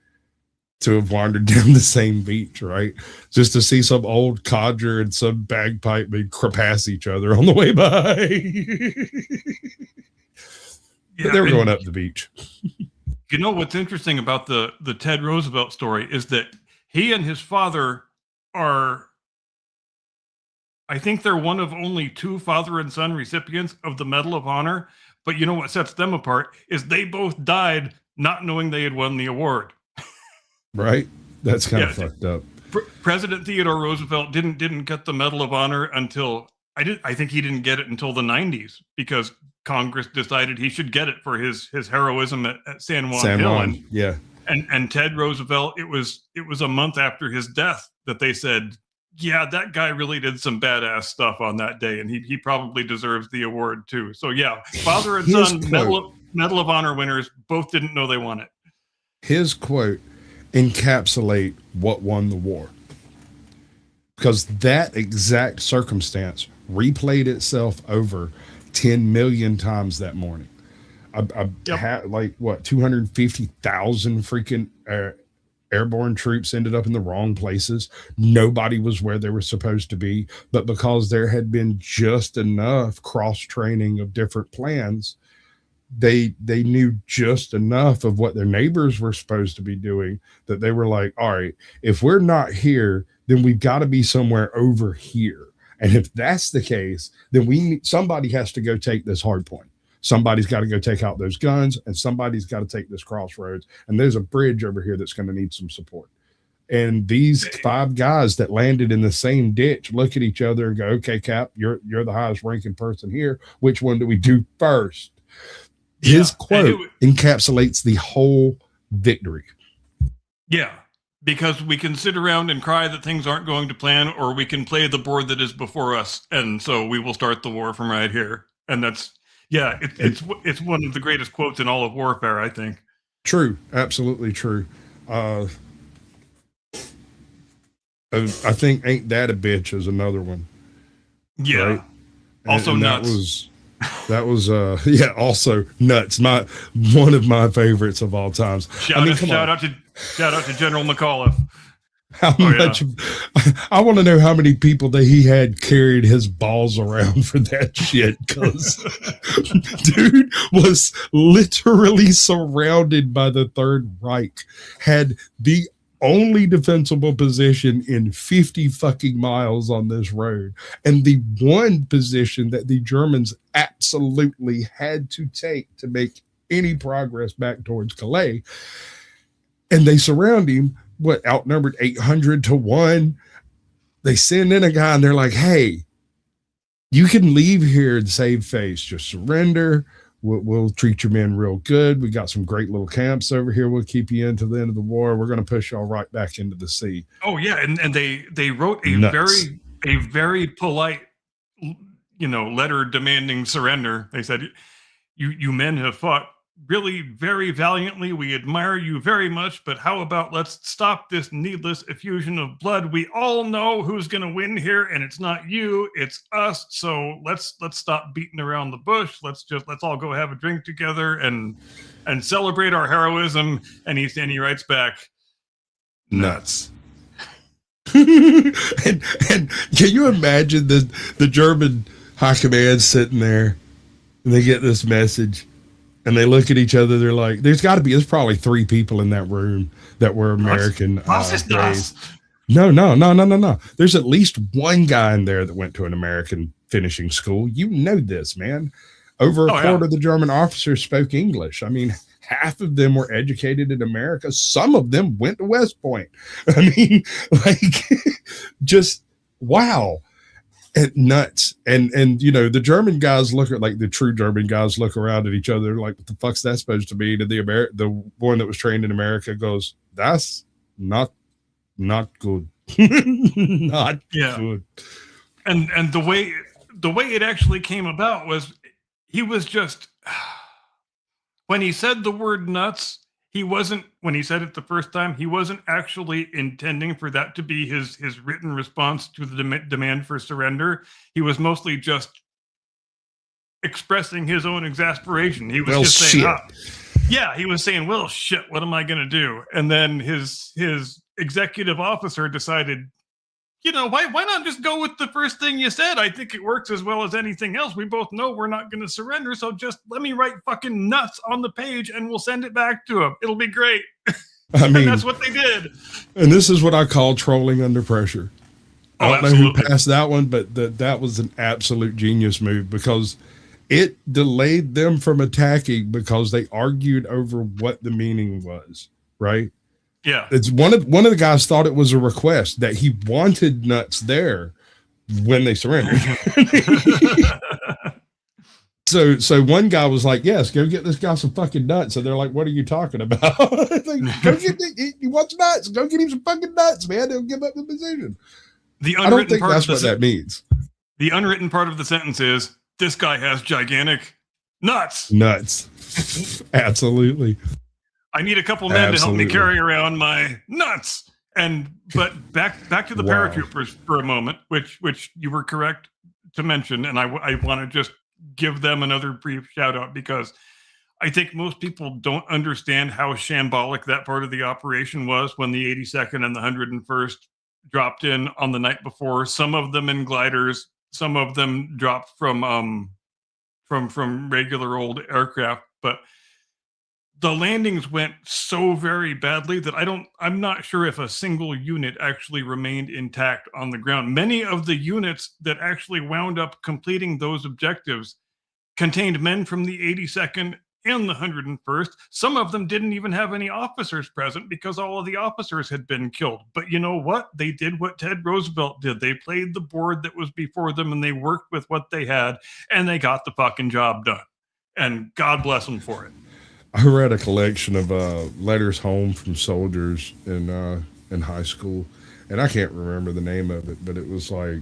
to have wandered down the same beach, right? Just to see some old codger and some bagpipe pass each other on the way by. But they were going up the beach. You know what's interesting about the Ted Roosevelt story is that he and his father are, I think they're one of only 2 father and son recipients of the Medal of Honor. But you know what sets them apart is they both died not knowing they had won the award. Right? That's kind of fucked up. President Theodore Roosevelt didn't get the Medal of Honor until I think he didn't get it until the 90s, because Congress decided he should get it for his heroism at San Juan Hill. Yeah. And Ted Roosevelt, it was a month after his death that they said, yeah, that guy really did some badass stuff on that day, and he probably deserves the award too. So yeah, father and son Medal of Honor winners both didn't know they won it. His quote encapsulate what won the war, because that exact circumstance replayed itself over 10 million times that morning. I had like 250,000 freaking airborne troops ended up in the wrong places. Nobody was where they were supposed to be, but because there had been just enough cross training of different plans, they knew just enough of what their neighbors were supposed to be doing that they were like, all right, if we're not here, then we've got to be somewhere over here. And if that's the case, then somebody has to go take this hard point. Somebody's got to go take out those guns, and somebody's got to take this crossroads. And there's a bridge over here that's going to need some support. And these 5 guys that landed in the same ditch look at each other and go, okay, Cap, you're the highest ranking person here. Which one do we do first? His quote encapsulates the whole victory. Yeah, because we can sit around and cry that things aren't going to plan, or we can play the board that is before us. And so we will start the war from right here. And that's, it's one of the greatest quotes in all of warfare, I think. True. Absolutely true. I think "Ain't That a Bitch" is another one. Yeah. Right? Also and nuts. That was also nuts. One of my favorites of all times. Shout out to General McAuliffe. I want to know how many people that he had carried his balls around for that shit, because dude was literally surrounded by the Third Reich, had the only defensible position in 50 fucking miles on this road, and the one position that the Germans absolutely had to take to make any progress back towards Calais. And they surround him, outnumbered 800-1. They send in a guy and they're like, hey, you can leave here and save face. Just surrender. We'll treat your men real good. We got some great little camps over here. We'll keep you in till the end of the war. We're going to push y'all right back into the sea. Oh yeah, and they wrote a very polite, letter demanding surrender. They said, "You men have fought really very valiantly. We admire you very much, but how about let's stop this needless effusion of blood? We all know who's going to win here, and it's not you, it's us. So let's stop beating around the bush. Let's all go have a drink together and celebrate our heroism." And he writes back, nuts. and can you imagine the German high command sitting there, and they get this message? And they look at each other. They're like, there's probably 3 people in that room that were American. No. There's at least one guy in there that went to an American finishing school. You know this, man. Over a quarter of the German officers spoke English. I mean, half of them were educated in America. Some of them went to West Point. I mean, just wow. And nuts. And the German guys the true German guys look around at each other like, what the fuck's that supposed to mean? And the one that was trained in America goes, that's not good. Not good. And the way it actually came about was he was just, when he said the word nuts, when he said it the first time, he wasn't actually intending for that to be his written response to the demand for surrender. He was mostly just expressing his own exasperation. He was saying, he was saying, well, shit, what am I going to do? And then his executive officer decided, why not just go with the first thing you said? I think it works as well as anything else. We both know we're not going to surrender, so just let me write fucking nuts on the page and we'll send it back to him. It'll be great. I mean, and that's what they did. And this is what I call trolling under pressure. I don't know who passed that one, but that was an absolute genius move, because it delayed them from attacking because they argued over what the meaning was, right? Yeah, it's one of the guys thought it was a request, that he wanted nuts there when they surrendered. So one guy was like, "Yes, go get this guy some fucking nuts." So they're like, "What are you talking about?" Like, go get he wants nuts. Go get him some fucking nuts, man. He'll give up the position. I don't think that's what that means. The unwritten part of the sentence is, this guy has gigantic nuts. Nuts. Absolutely. I need a couple men to help me carry around my nuts. But back to the paratroopers for a moment, which you were correct to mention, and I want to just give them another brief shout out, because I think most people don't understand how shambolic that part of the operation was when the 82nd and the 101st dropped in on the night before. Some of them in gliders, some of them dropped from regular old aircraft. but the landings went so very badly that I'm not sure if a single unit actually remained intact on the ground. Many of the units that actually wound up completing those objectives contained men from the 82nd and the 101st. Some of them didn't even have any officers present because all of the officers had been killed. But you know what? They did what Ted Roosevelt did. They played the board that was before them, and they worked with what they had, and they got the fucking job done. And God bless them for it. I read a collection of letters home from soldiers in high school, and I can't remember the name of it, but it was like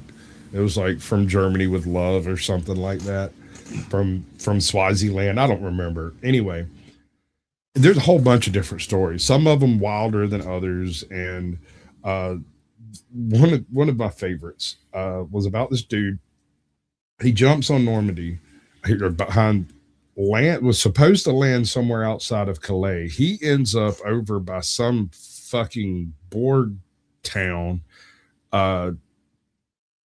from Germany with love or something like that, from Swaziland. I don't remember. Anyway, there's a whole bunch of different stories. Some of them wilder than others, and one of my favorites was about this dude. He jumps on Normandy behind. Was supposed to land somewhere outside of Calais. He ends up over by some fucking board town.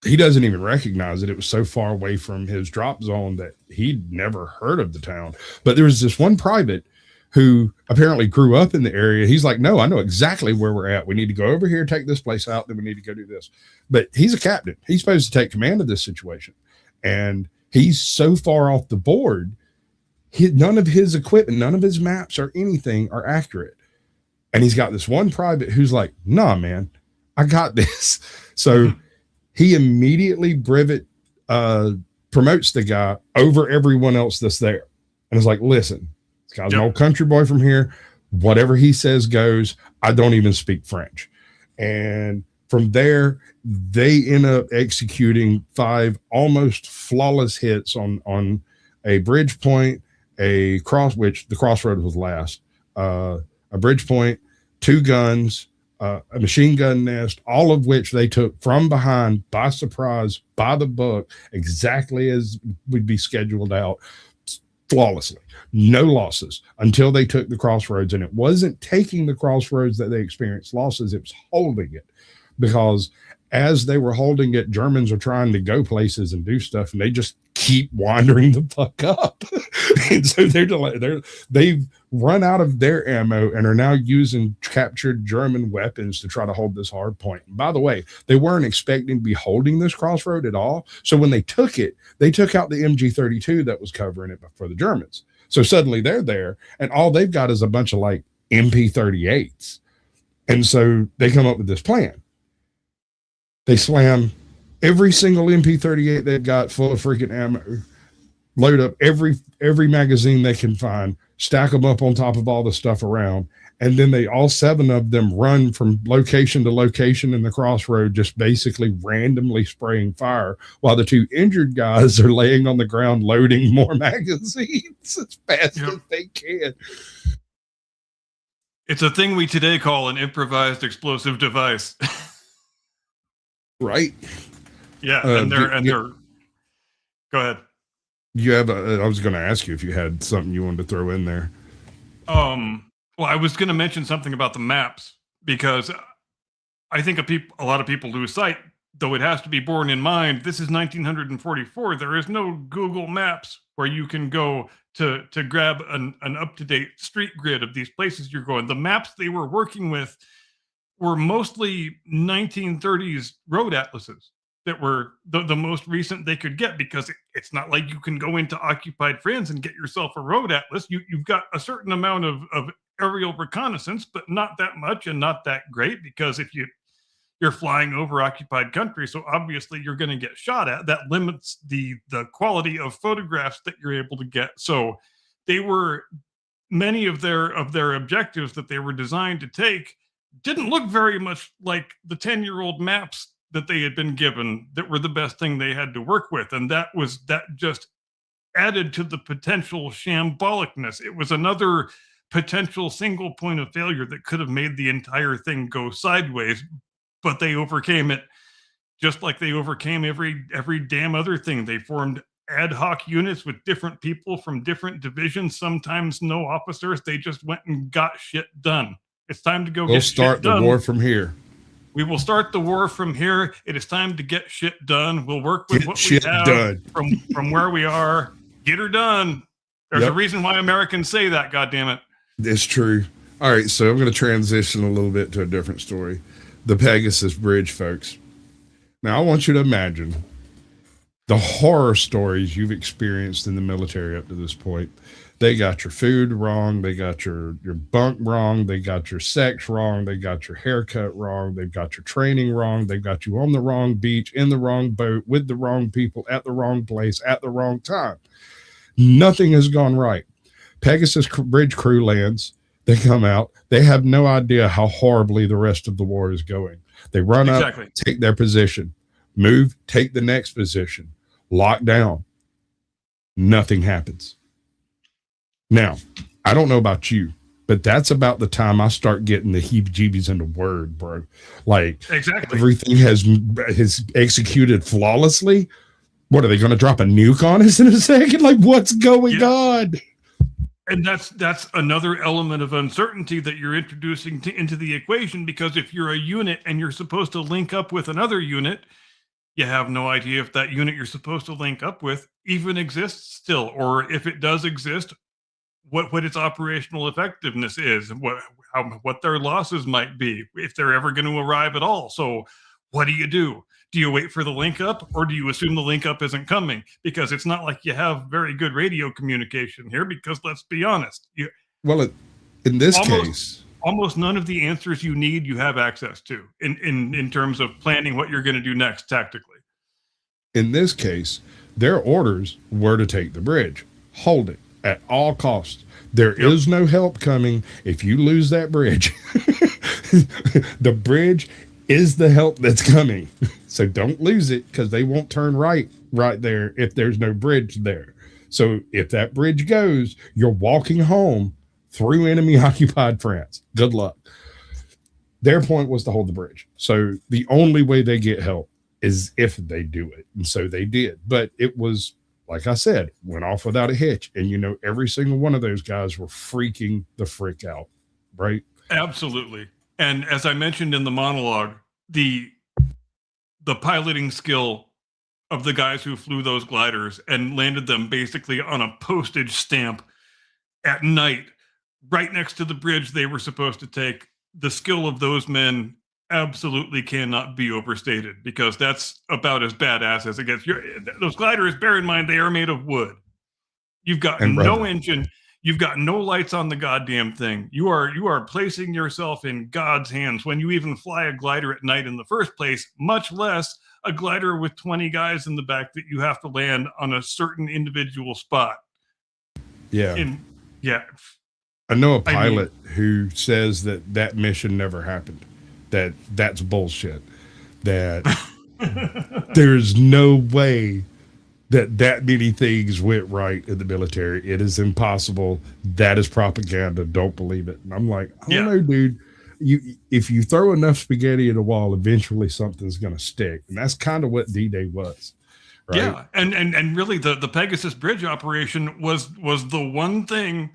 He doesn't even recognize it. It was so far away from his drop zone that he'd never heard of the town. But there was this one private who apparently grew up in the area. He's like, no, I know exactly where we're at. We need to go over here, take this place out, then we need to go do this. But he's a captain. He's supposed to take command of this situation. And he's so far off the board, none of his equipment, none of his maps or anything are accurate. And he's got this one private who's like, nah, man, I got this. So he immediately promotes the guy over everyone else that's there. And it's like, listen, this guy's an old country boy from here. Whatever he says goes. I don't even speak French. And from there, they end up executing 5 almost flawless hits on a bridge point, which the crossroad was last, a bridge point, 2 guns, a machine gun nest, all of which they took from behind by surprise, by the book, exactly as would be scheduled out, flawlessly. No losses until they took the crossroads. And it wasn't taking the crossroads that they experienced losses, it was holding it. Because as they were holding it, Germans are trying to go places and do stuff, and they just keep wandering the fuck up. And so they've run out of their ammo and are now using captured German weapons to try to hold this hard point. And by the way, they weren't expecting to be holding this crossroad at all. So when they took it, they took out the MG-32 that was covering it for the Germans. So suddenly they're there, and all they've got is a bunch of like MP-38s. And so they come up with this plan. They slam every single MP-38 they've got full of freaking ammo, load up every magazine they can find, stack them up on top of all the stuff around, and then all 7 of them run from location to location in the crossroad, just basically randomly spraying fire, while the 2 injured guys are laying on the ground loading more magazines as fast as they can. It's a thing we today call an improvised explosive device. Right. Yeah. And they're go ahead. You have I was going to ask you if you had something you wanted to throw in there. Well, I was going to mention something about the maps, because I think a lot of people lose sight, though it has to be borne in mind. This is 1944. There is no Google Maps where you can go to grab an up-to-date street grid of these places you're going. The maps they were working with were mostly 1930s road atlases that were the most recent they could get, because it's not like you can go into Occupied France and get yourself a road atlas. You've got a certain amount of aerial reconnaissance, but not that much and not that great, because if you're flying over occupied country, so obviously you're going to get shot at. That limits the quality of photographs that you're able to get. So many of their objectives that they were designed to take didn't look very much like the 10-year-old maps that they had been given that were the best thing they had to work with. And that just added to the potential shambolicness. It was another potential single point of failure that could have made the entire thing go sideways, but they overcame it just like they overcame every damn other thing. They formed ad hoc units with different people from different divisions, sometimes no officers. They just went and got shit done. It's time to go We'll start the war from here. We will start the war from here. It is time to get shit done. We'll work with what we have from where we are. Get her done. There's a Yep. reason why Americans say that, goddammit. It's true. All right, so I'm going to transition a little bit to a different story. The Pegasus Bridge, folks. Now, I want you to imagine the horror stories you've experienced in the military up to this point. They got your food wrong. They got your bunk wrong. They got your sex wrong. They got your haircut wrong. They've got your training wrong. They've got you on the wrong beach, in the wrong boat, with the wrong people, at the wrong place, at the wrong time. Nothing has gone right. Pegasus Bridge crew lands. They come out. They have no idea how horribly the rest of the war is going. They run up, take their position, move, take the next position, lock down. Nothing happens. Now, I don't know about you, but that's about the time I start getting the heebie-jeebies in the word, bro. Like, everything has executed flawlessly. What, are they going to drop a nuke on us in a second? Like, what's going on? And that's another element of uncertainty that you're introducing into the equation, because if you're a unit and you're supposed to link up with another unit, you have no idea if that unit you're supposed to link up with even exists still, or if it does exist, what its operational effectiveness is, what their losses might be, if they're ever going to arrive at all. So what do you do? Do you wait for the link up, or do you assume the link up isn't coming? Because it's not like you have very good radio communication here, because let's be honest. In this case, almost none of the answers you need, you have access to in terms of planning what you're going to do next tactically. In this case, their orders were to take the bridge, hold it at all costs. There is no help coming if you lose that bridge. The bridge is the help that's coming. So don't lose it, because they won't turn right there if there's no bridge there. So if that bridge goes, you're walking home through enemy occupied France. Good luck. Their point was to hold the bridge. So the only way they get help is if they do it. And so they did. But it was, like I said, went off without a hitch. And every single one of those guys were freaking the frick out. Right? Absolutely. And as I mentioned in the monologue, the piloting skill of the guys who flew those gliders and landed them basically on a postage stamp at night, right next to the bridge they were supposed to take, the skill of those men absolutely cannot be overstated, because that's about as badass as it gets. Those gliders, bear in mind, they are made of wood. You've got no engine. You've got no lights on the goddamn thing. You are placing yourself in God's hands when you even fly a glider at night in the first place, much less a glider with 20 guys in the back that you have to land on a certain individual spot. Yeah. I know a pilot who says that mission never happened. That's bullshit. That there's no way that many things went right in the military. It is impossible. That is propaganda. Don't believe it. And I'm like, I don't know, dude. If you throw enough spaghetti at a wall, eventually something's going to stick. And that's kind of what D-Day was. Right? Yeah. And really the Pegasus Bridge operation was the one thing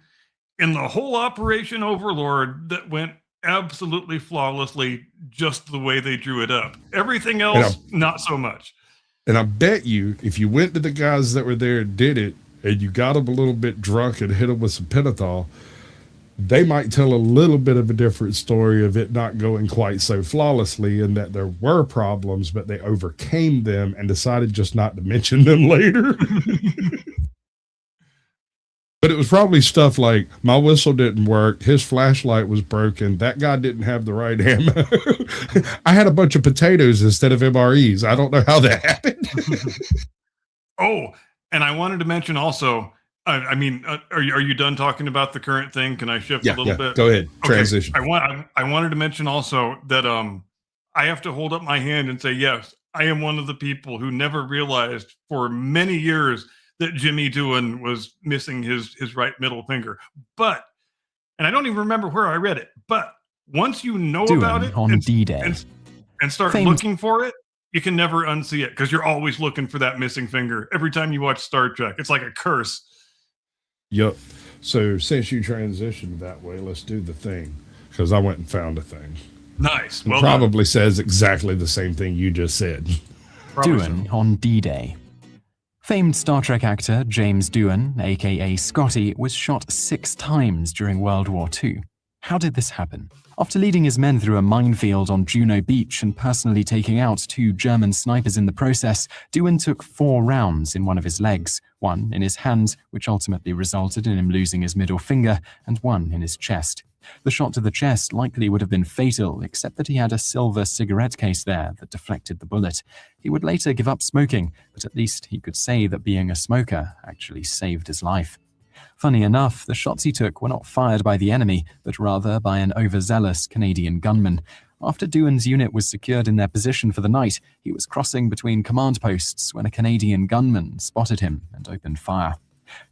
in the whole Operation Overlord that went absolutely flawlessly, just the way they drew it up. Everything else, not so much. And I bet you, if you went to the guys that were there and did it, and you got them a little bit drunk and hit them with some pentothal, they might tell a little bit of a different story of it not going quite so flawlessly, and that there were problems, but they overcame them and decided just not to mention them later. But it was probably stuff like, my whistle didn't work, his flashlight was broken, that guy didn't have the right ammo. I had a bunch of potatoes instead of MREs. I don't know how that happened. Oh, and I wanted to mention also, are you done talking about the current thing? Can I shift a little bit? Go ahead. Transition. Okay. I wanted to mention also that I have to hold up my hand and say, yes, I am one of the people who never realized for many years that Jimmy Doohan was missing his right middle finger. But, and I don't even remember where I read it, but once you know about it on D-Day and start looking for it, you can never unsee it, because you're always looking for that missing finger. Every time you watch Star Trek, it's like a curse. Yep. So since you transitioned that way, let's do the thing, because I went and found a thing. Nice. Well, probably says exactly the same thing you just said. Doing on D-Day. Famed Star Trek actor James Doohan, aka Scotty, was shot 6 times during World War II. How did this happen? After leading his men through a minefield on Juno Beach and personally taking out 2 German snipers in the process, Doohan took 4 rounds in one of his legs, 1 in his hand, which ultimately resulted in him losing his middle finger, and 1 in his chest. The shot to the chest likely would have been fatal, except that he had a silver cigarette case there that deflected the bullet. He would later give up smoking, but at least he could say that being a smoker actually saved his life. Funny enough, the shots he took were not fired by the enemy, but rather by an overzealous Canadian gunman. After Doohan's unit was secured in their position for the night, he was crossing between command posts when a Canadian gunman spotted him and opened fire.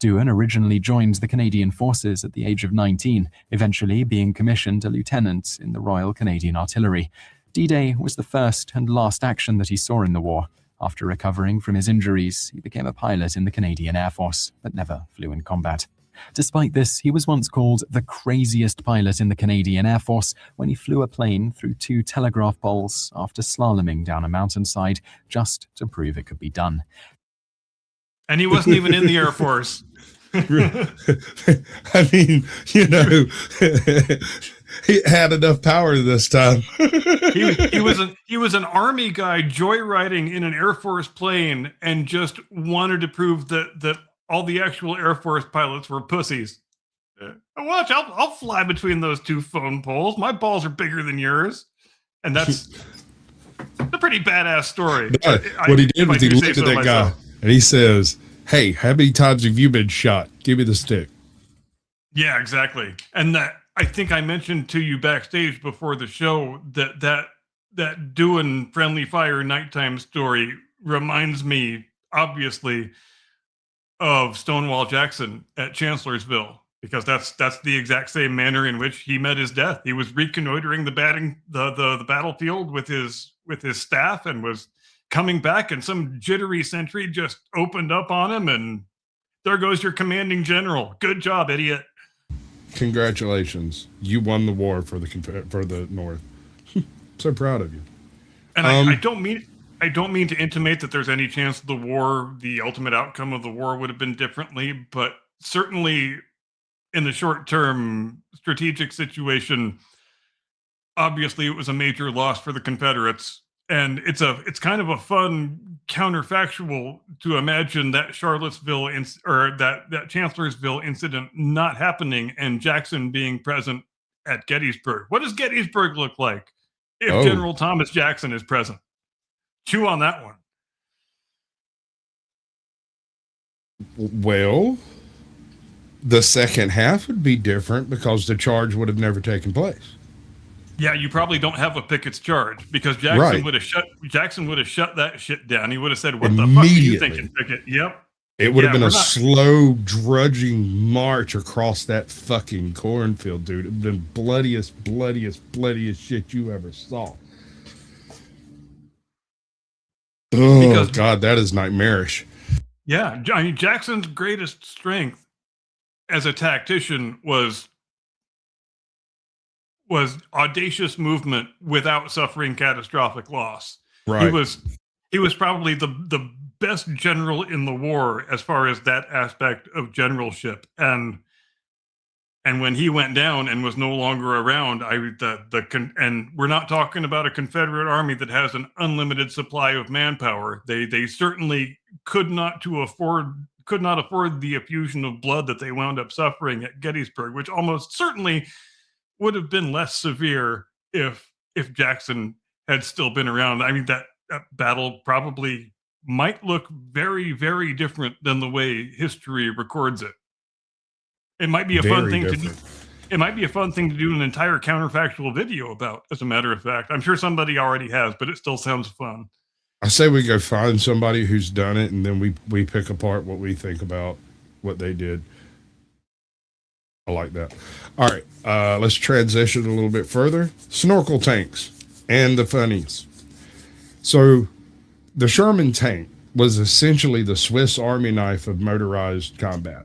Doohan originally joined the Canadian Forces at the age of 19, eventually being commissioned a lieutenant in the Royal Canadian Artillery. D-Day was the first and last action that he saw in the war. After recovering from his injuries, he became a pilot in the Canadian Air Force, but never flew in combat. Despite this, he was once called the craziest pilot in the Canadian Air Force when he flew a plane through 2 telegraph poles after slaloming down a mountainside just to prove it could be done. And he wasn't even in the Air Force. I mean, he had enough power this time. he was an Army guy joyriding in an Air Force plane and just wanted to prove that all the actual Air Force pilots were pussies. Watch, I'll fly between those 2 phone poles. My balls are bigger than yours. And that's a pretty badass story. What he did was he looked at that guy and he says, "Hey, how many times have you been shot? Give me the stick." Yeah, exactly. And that, I think I mentioned to you backstage before the show that Doohan friendly fire nighttime story reminds me, obviously, of Stonewall Jackson at Chancellorsville, because that's the exact same manner in which he met his death. He was reconnoitering the battlefield with his staff and was coming back, and some jittery sentry just opened up on him, and there goes your commanding general. Good job, idiot. Congratulations. You won the war for the North. So proud of you. And I don't mean to intimate that there's any chance the ultimate outcome of the war would have been differently, but certainly in the short-term strategic situation, obviously it was a major loss for the Confederates. And it's kind of a fun counterfactual to imagine that Charlottesville that Chancellorsville incident not happening and Jackson being present at Gettysburg. What does Gettysburg look like if General Thomas Jackson is present? Chew on that one. Well, the second half would be different because the charge would have never taken place. Yeah, you probably don't have a Pickett's charge, because Jackson would have shut that shit down. He would have said, "What the fuck are you thinking, Pickett?" Yep. It would have been a slow, drudging march across that fucking cornfield, dude. It would have been bloodiest shit you ever saw. Oh, God, that is nightmarish. Yeah, I mean, Jackson's greatest strength as a tactician was audacious movement without suffering catastrophic loss. Right. He was probably the best general in the war as far as that aspect of generalship. And when he went down and was no longer around, and we're not talking about a Confederate army that has an unlimited supply of manpower. They certainly could not afford the effusion of blood that they wound up suffering at Gettysburg, which almost certainly would have been less severe if Jackson had still been around. I mean, that battle probably might look very, very different than the way history records it. It might be a fun thing to do. It might be a fun thing to do an entire counterfactual video about, as a matter of fact. I'm sure somebody already has, but it still sounds fun. I say we go find somebody who's done it, and then we pick apart what we think about what they did. I like that. All right, let's transition a little bit further. Snorkel tanks and the funnies. So the Sherman tank was essentially the Swiss Army knife of motorized combat.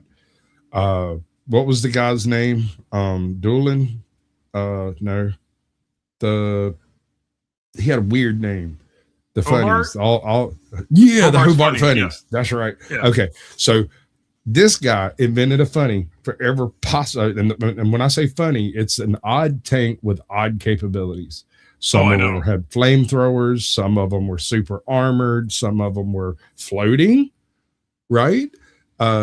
What was the guy's name? Doolin? No. He had a weird name. The Hobart? funnies. All yeah, the Hobart's Hobart funnies, funnies. yeah. That's right. Yeah. Okay. So this guy invented a funny for every possible, and when I say funny, it's an odd tank with odd capabilities. Some I of know. them had flamethrowers, some of them were super armored, some of them were floating, right?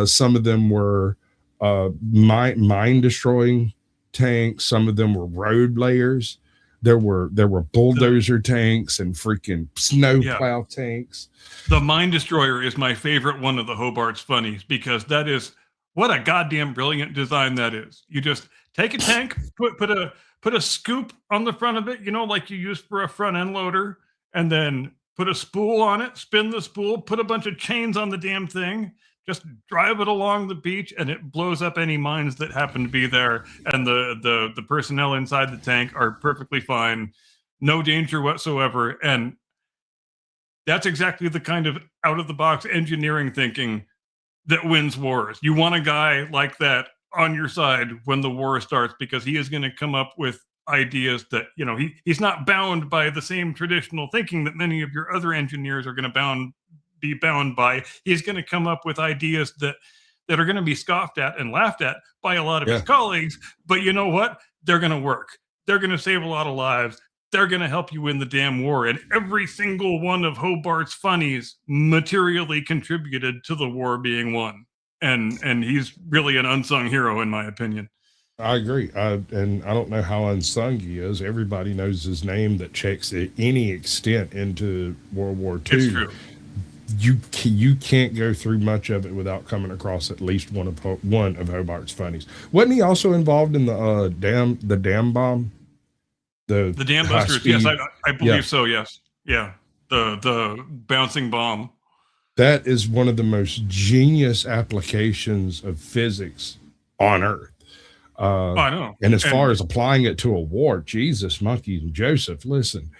Some of them were mine destroying tanks, some of them were road layers. There were bulldozer tanks and freaking snowplow tanks. The Mine Destroyer is my favorite one of the Hobart's funnies because that is what a goddamn brilliant design that is. You just take a tank, put a scoop on the front of it, you know, like you use for a front end loader, and then put a spool on it, spin the spool, put a bunch of chains on the damn thing, just drive it along the beach, and it blows up any mines that happen to be there. And the personnel inside the tank are perfectly fine, no danger whatsoever. And that's exactly the kind of out-of-the-box engineering thinking that wins wars. You want a guy like that on your side when the war starts because he is going to come up with ideas that, you know, he's not bound by the same traditional thinking that many of your other engineers are going to be bound by. He's going to come up with ideas that are going to be scoffed at and laughed at by a lot of his colleagues. But you know what? They're going to work. They're going to save a lot of lives. They're going to help you win the damn war. And every single one of Hobart's funnies materially contributed to the war being won. And he's really an unsung hero, in my opinion. I agree. And I don't know how unsung he is. Everybody knows his name that checks at any extent into World War II. It's true. You can't go through much of it without coming across at least one of Hobart's funnies. Wasn't he also involved in the dam bomb? The dam busters, yes, I believe so, yes. Yeah, the bouncing bomb. That is one of the most genius applications of physics on Earth. I know. And as far as applying it to a war, Jesus, monkeys, and Joseph, listen,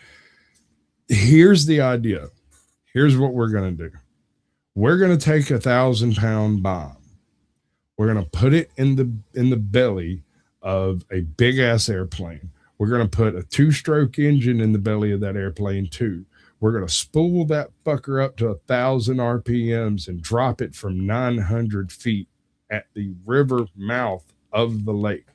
here's the idea. Here's what we're going to do. We're going to take 1,000-pound bomb. We're going to put it in the belly of a big ass airplane. We're going to put a 2-stroke engine in the belly of that airplane too. We're going to spool that fucker up to 1,000 RPMs and drop it from 900 feet at the river mouth of the lake.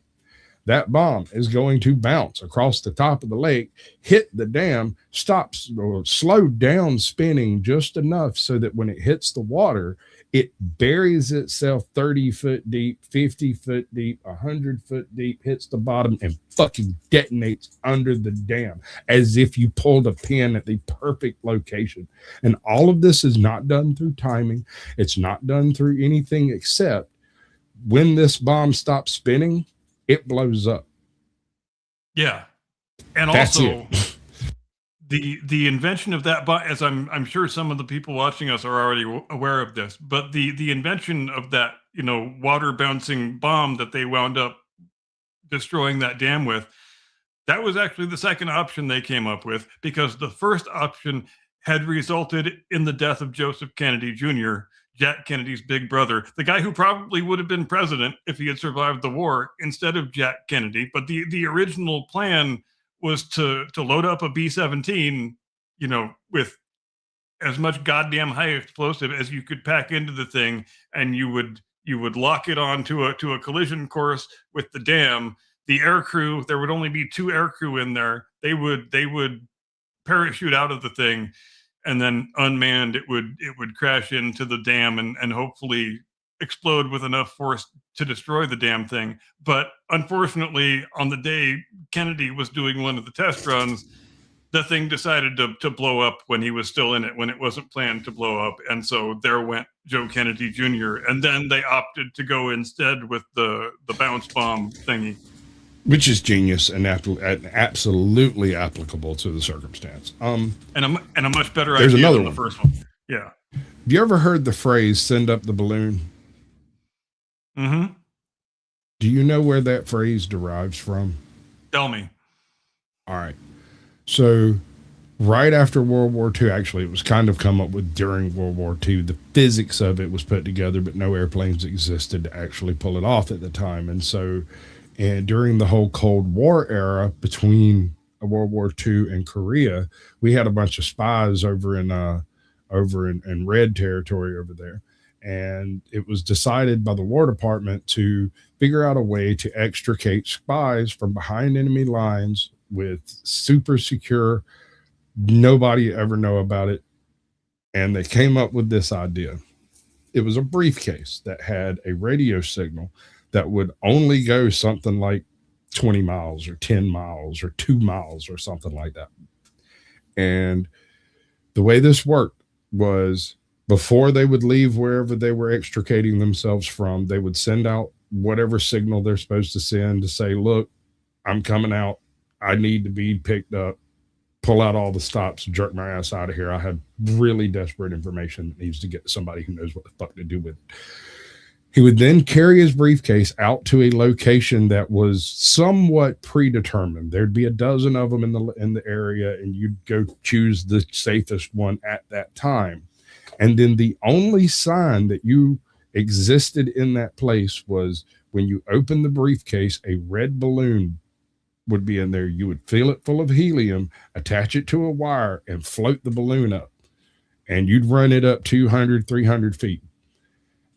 That bomb is going to bounce across the top of the lake, hit the dam, stops or slow down spinning just enough so that when it hits the water, it buries itself 30 foot deep, 50 foot deep, 100 foot deep, hits the bottom and fucking detonates under the dam as if you pulled a pin at the perfect location. And all of this is not done through timing. It's not done through anything except when this bomb stops spinning, it blows up. Yeah. And That's also the invention of that, as I'm sure some of the people watching us are already aware of this, but the invention of that, you know, water bouncing bomb that they wound up destroying that dam with, that was actually the second option they came up with, because the first option had resulted in the death of Joseph Kennedy Jr., Jack Kennedy's big brother, the guy who probably would have been president if he had survived the war instead of Jack Kennedy. But the original plan was to load up a B-17, you know, with as much goddamn high explosive as you could pack into the thing, and you would lock it onto a collision course with the dam. The air crew, there would only be 2 air crew in there. They would parachute out of the thing, and then unmanned, it would crash into the dam and hopefully explode with enough force to destroy the damn thing. But unfortunately, on the day Kennedy was doing one of the test runs, the thing decided to blow up when he was still in it, when it wasn't planned to blow up. And so there went Joe Kennedy Jr. And then they opted to go instead with the bounce bomb thingy. Which is genius and absolutely applicable to the circumstance. And a much better there's idea another than one. The first one. Yeah. Have you ever heard the phrase "send up the balloon"? Mm-hmm. Do you know where that phrase derives from? Tell me. All right. So right after World War II, actually, it was kind of come up with during World War II. The physics of it was put together, but no airplanes existed to actually pull it off at the time. And so, and during the whole Cold War era between World War II in Korea, we had a bunch of spies over in Red territory over there. And it was decided by the War Department to figure out a way to extricate spies from behind enemy lines with super secure, nobody ever know about it. And they came up with this idea. It was a briefcase that had a radio signal that would only go something like 20 miles or 10 miles or 2 miles or something like that. And the way this worked was, before they would leave wherever they were extricating themselves from, they would send out whatever signal they're supposed to send to say, look, I'm coming out. I need to be picked up. Pull out all the stops, jerk my ass out of here. I have really desperate information that needs to get to somebody who knows what the fuck to do with it. He would then carry his briefcase out to a location that was somewhat predetermined. There'd be a dozen of them in the area, and you'd go choose the safest one at that time. And then the only sign that you existed in that place was when you opened the briefcase, a red balloon would be in there. You would fill it full of helium, attach it to a wire, and float the balloon up. And you'd run it up 200, 300 feet.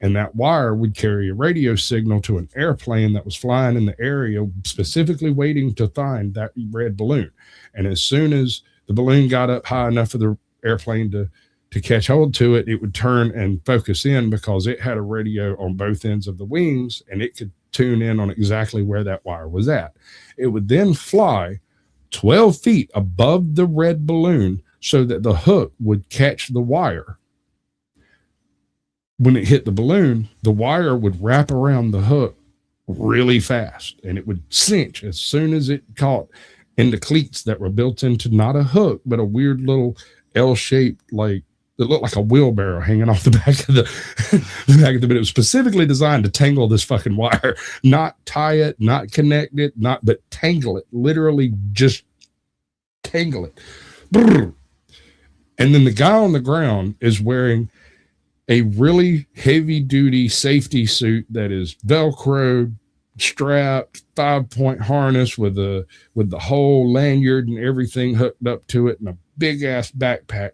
And that wire would carry a radio signal to an airplane that was flying in the area, specifically waiting to find that red balloon. And as soon as the balloon got up high enough for the airplane to catch hold to it, it would turn and focus in, because it had a radio on both ends of the wings, and it could tune in on exactly where that wire was at. It would then fly 12 feet above the red balloon so that the hook would catch the wire. When it hit the balloon, the wire would wrap around the hook really fast, and it would cinch as soon as it caught in the cleats that were built into not a hook, but a weird little L-shaped, like, it looked like a wheelbarrow hanging off the back of but it was specifically designed to tangle this fucking wire, not tie it, not connect it, but tangle it, literally just tangle it. And then the guy on the ground is wearing a really heavy duty safety suit that is Velcro strapped, 5-point harness with the whole lanyard and everything hooked up to it, and a big ass backpack.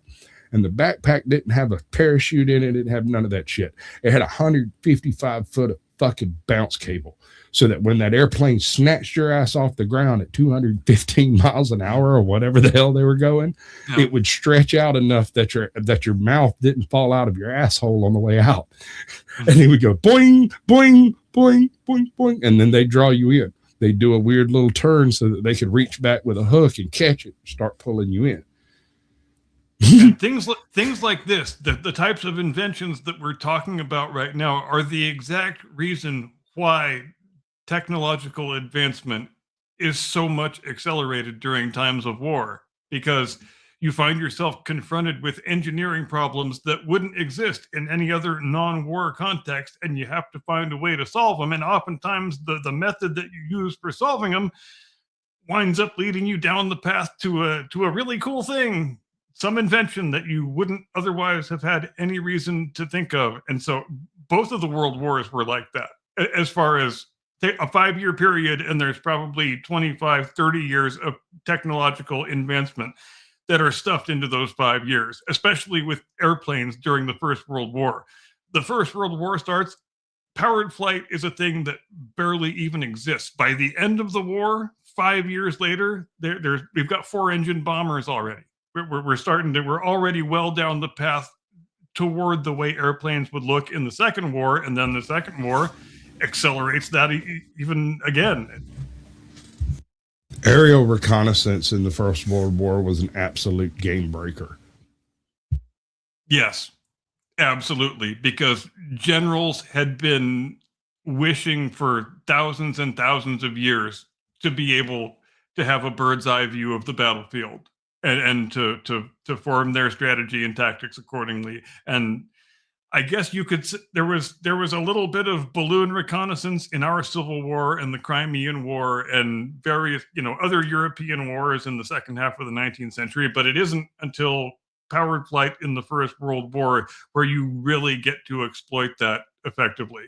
And the backpack didn't have a parachute in it. It didn't have none of that shit. It had 155 foot of fucking bounce cable, so that when that airplane snatched your ass off the ground at 215 miles an hour or whatever the hell they were going, it would stretch out enough that your mouth didn't fall out of your asshole on the way out. And it would go boing, boing, boing, boing, boing. And then they draw you in. They do a weird little turn so that they could reach back with a hook and catch it and start pulling you in. And things like this, the types of inventions that we're talking about right now, are the exact reason why technological advancement is so much accelerated during times of war, because you find yourself confronted with engineering problems that wouldn't exist in any other non-war context, and you have to find a way to solve them. And oftentimes the method that you use for solving them winds up leading you down the path to a really cool thing, some invention that you wouldn't otherwise have had any reason to think of. And so both of the world wars were like that, as far as a 5-year period, and there's probably 25, 30 years of technological advancement that are stuffed into those 5 years, especially with airplanes during the First World War. The First World War starts, powered flight is a thing that barely even exists. By the end of the war, 5 years later, we've got 4-engine bombers already. We're already well down the path toward the way airplanes would look in the Second War, and then the Second War accelerates that even again. Aerial reconnaissance in the First World War was an absolute game breaker. Yes, absolutely, because generals had been wishing for thousands and thousands of years to be able to have a bird's eye view of the battlefield and to form their strategy and tactics accordingly. And I guess you could, there was a little bit of balloon reconnaissance in our Civil War and the Crimean War and various, other European wars in the second half of the 19th century, but it isn't until powered flight in the First World War where you really get to exploit that effectively.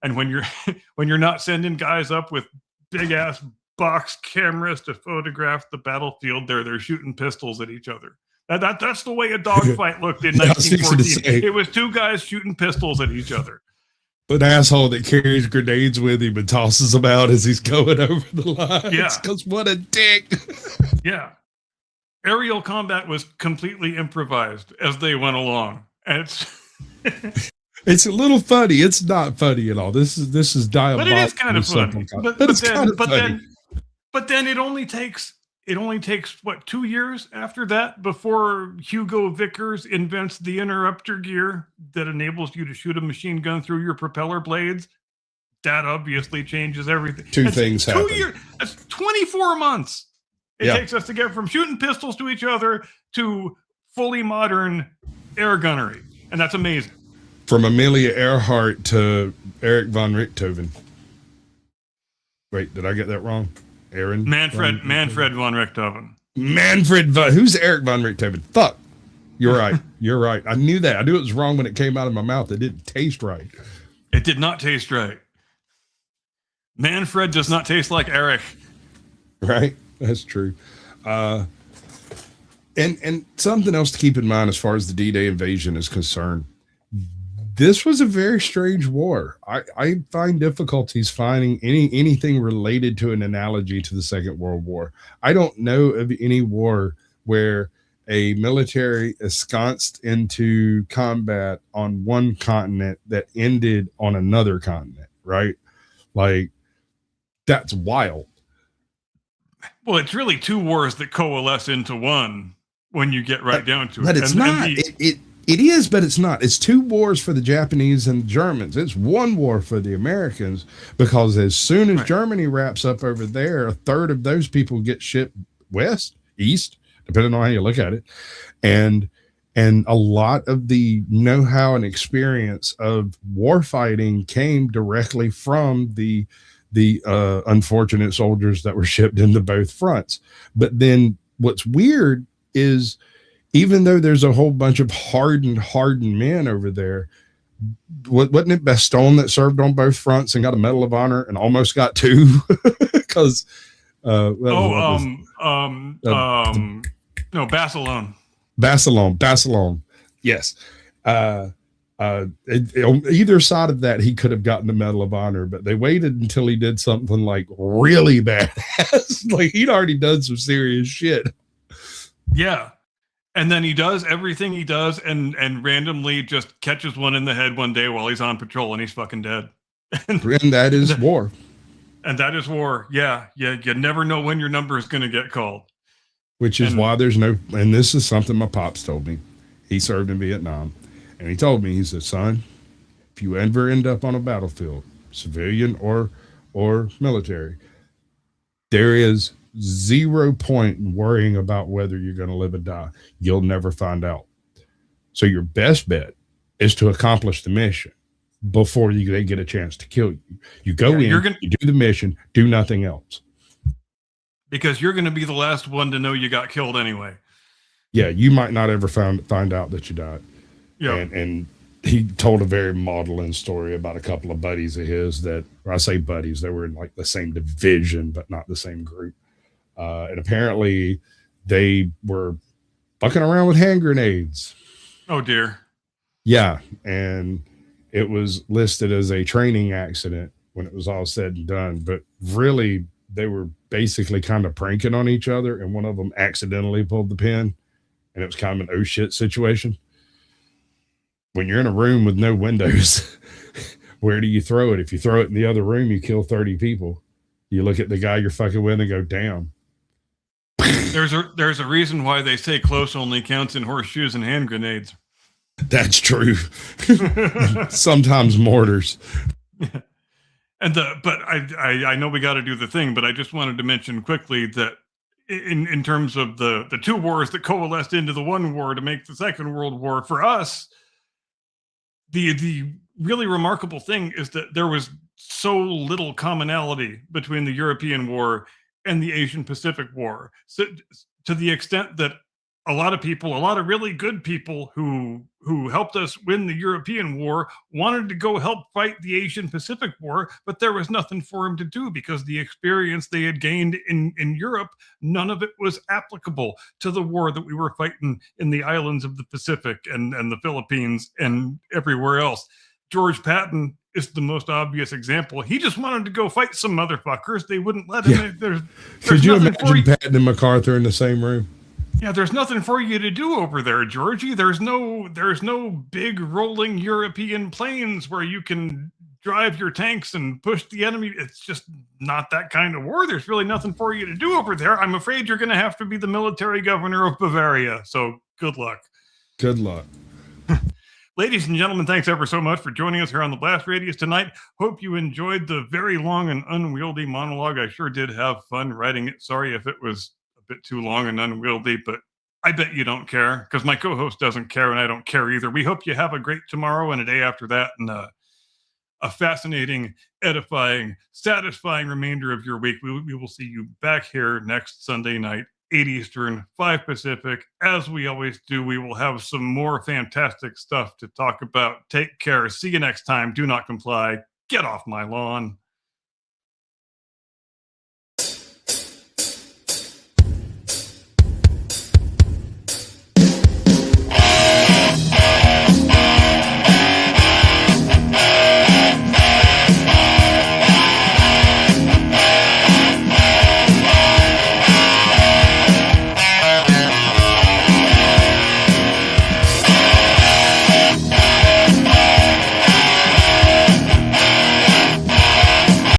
And when you're not sending guys up with big ass box cameras to photograph the battlefield. They're shooting pistols at each other. That's the way a dogfight looked in I was fixing to 1914. say. It was two guys shooting pistols at each other. An asshole that carries grenades with him and tosses them out as he's going over the lines. Yeah. Because what a dick. Yeah. Aerial combat was completely improvised as they went along. And It's a little funny. It's not funny at all. This is diabolical. but it is kind of funny. But then it only takes what, 2 years after that before Hugo Vickers invents the interrupter gear that enables you to shoot a machine gun through your propeller blades. That obviously changes everything. Two things happen. 2 years. That's 24 months. It takes us to get from shooting pistols to each other to fully modern air gunnery. And that's amazing. From Amelia Earhart to Erich von Richthofen. Wait, did I get that wrong? Manfred von Richthofen. Who's Erich von Richthofen? Fuck. You're right. You're right. I knew that. I knew it was wrong when it came out of my mouth. It didn't taste right. It did not taste right. Manfred does not taste like Erich. Right? That's true. And something else to keep in mind as far as the D-Day invasion is concerned. This was a very strange war. I find difficulties finding anything related to an analogy to the Second World War. I don't know of any war where a military ensconced into combat on one continent that ended on another continent, right? Like, that's wild. Well, it's really two wars that coalesce into one when you get right down to it. But it's not. It is, but it's not. It's two wars for the Japanese and the Germans. It's one war for the Americans, because as soon as Germany wraps up over there, a third of those people get shipped west, east, depending on how you look at it. And a lot of the know-how and experience of war fighting came directly from the unfortunate soldiers that were shipped into both fronts. But then what's weird is, even though there's a whole bunch of hardened men over there, wasn't it Bastogne that served on both fronts and got a Medal of Honor and almost got two? Because no, Basilone. Yes. Either side of that, he could have gotten the Medal of Honor, but they waited until he did something like really bad. Like, he'd already done some serious shit. Yeah. And then he does everything he does and randomly just catches one in the head one day while he's on patrol and he's fucking dead. And that is war. And that is war. Yeah. You never know when your number is going to get called. Which is why there's no, and this is something my pops told me. He served in Vietnam. And he told me, he said, son, if you ever end up on a battlefield, civilian or military, there is 0 point in worrying about whether you're going to live or die. You'll never find out. So your best bet is to accomplish the mission before they get a chance to kill you. You go you do the mission, do nothing else. Because you're going to be the last one to know you got killed anyway. Yeah, you might not ever find out that you died. Yeah. And he told a very maudlin story about a couple of buddies of his that, or I say buddies, they were in like the same division, but not the same group. And apparently they were fucking around with hand grenades. Oh dear. Yeah. And it was listed as a training accident when it was all said and done, but really they were basically kind of pranking on each other. And one of them accidentally pulled the pin, and it was kind of an oh shit situation. When you're in a room with no windows, where do you throw it? If you throw it in the other room, you kill 30 people. You look at the guy you're fucking with and go, damn. There's a reason why they say close only counts in horseshoes and hand grenades. That's true. Sometimes mortars. But I know we got to do the thing, but I just wanted to mention quickly that in terms of the two wars that coalesced into the one war to make the Second World War, for us, the really remarkable thing is that there was so little commonality between the European War and the Asian Pacific War. So, to the extent that a lot of people, a lot of really good people who helped us win the European War wanted to go help fight the Asian Pacific War, but there was nothing for him to do because the experience they had gained in Europe, none of it was applicable to the war that we were fighting in the islands of the Pacific and the Philippines and everywhere else. George Patton is the most obvious example. He just wanted to go fight some motherfuckers. They wouldn't let him. Yeah. There's Could you nothing for imagine Patton and MacArthur in the same room? Yeah, there's nothing for you to do over there, Georgie. There's no big rolling European plains where you can drive your tanks and push the enemy. It's just not that kind of war. There's really nothing for you to do over there. I'm afraid you're going to have to be the military governor of Bavaria. So good luck. Good luck. Ladies and gentlemen, thanks ever so much for joining us here on the Blast Radius tonight. Hope you enjoyed the very long and unwieldy monologue. I sure did have fun writing it. Sorry if it was bit too long and unwieldy, but I bet you don't care because my co-host doesn't care and I don't care either. We hope you have a great tomorrow and a day after that and a fascinating, edifying, satisfying remainder of your week. We will see you back here next Sunday night, 8 Eastern, 5 Pacific. As we always do, we will have some more fantastic stuff to talk about. Take care. See you next time. Do not comply. Get off my lawn.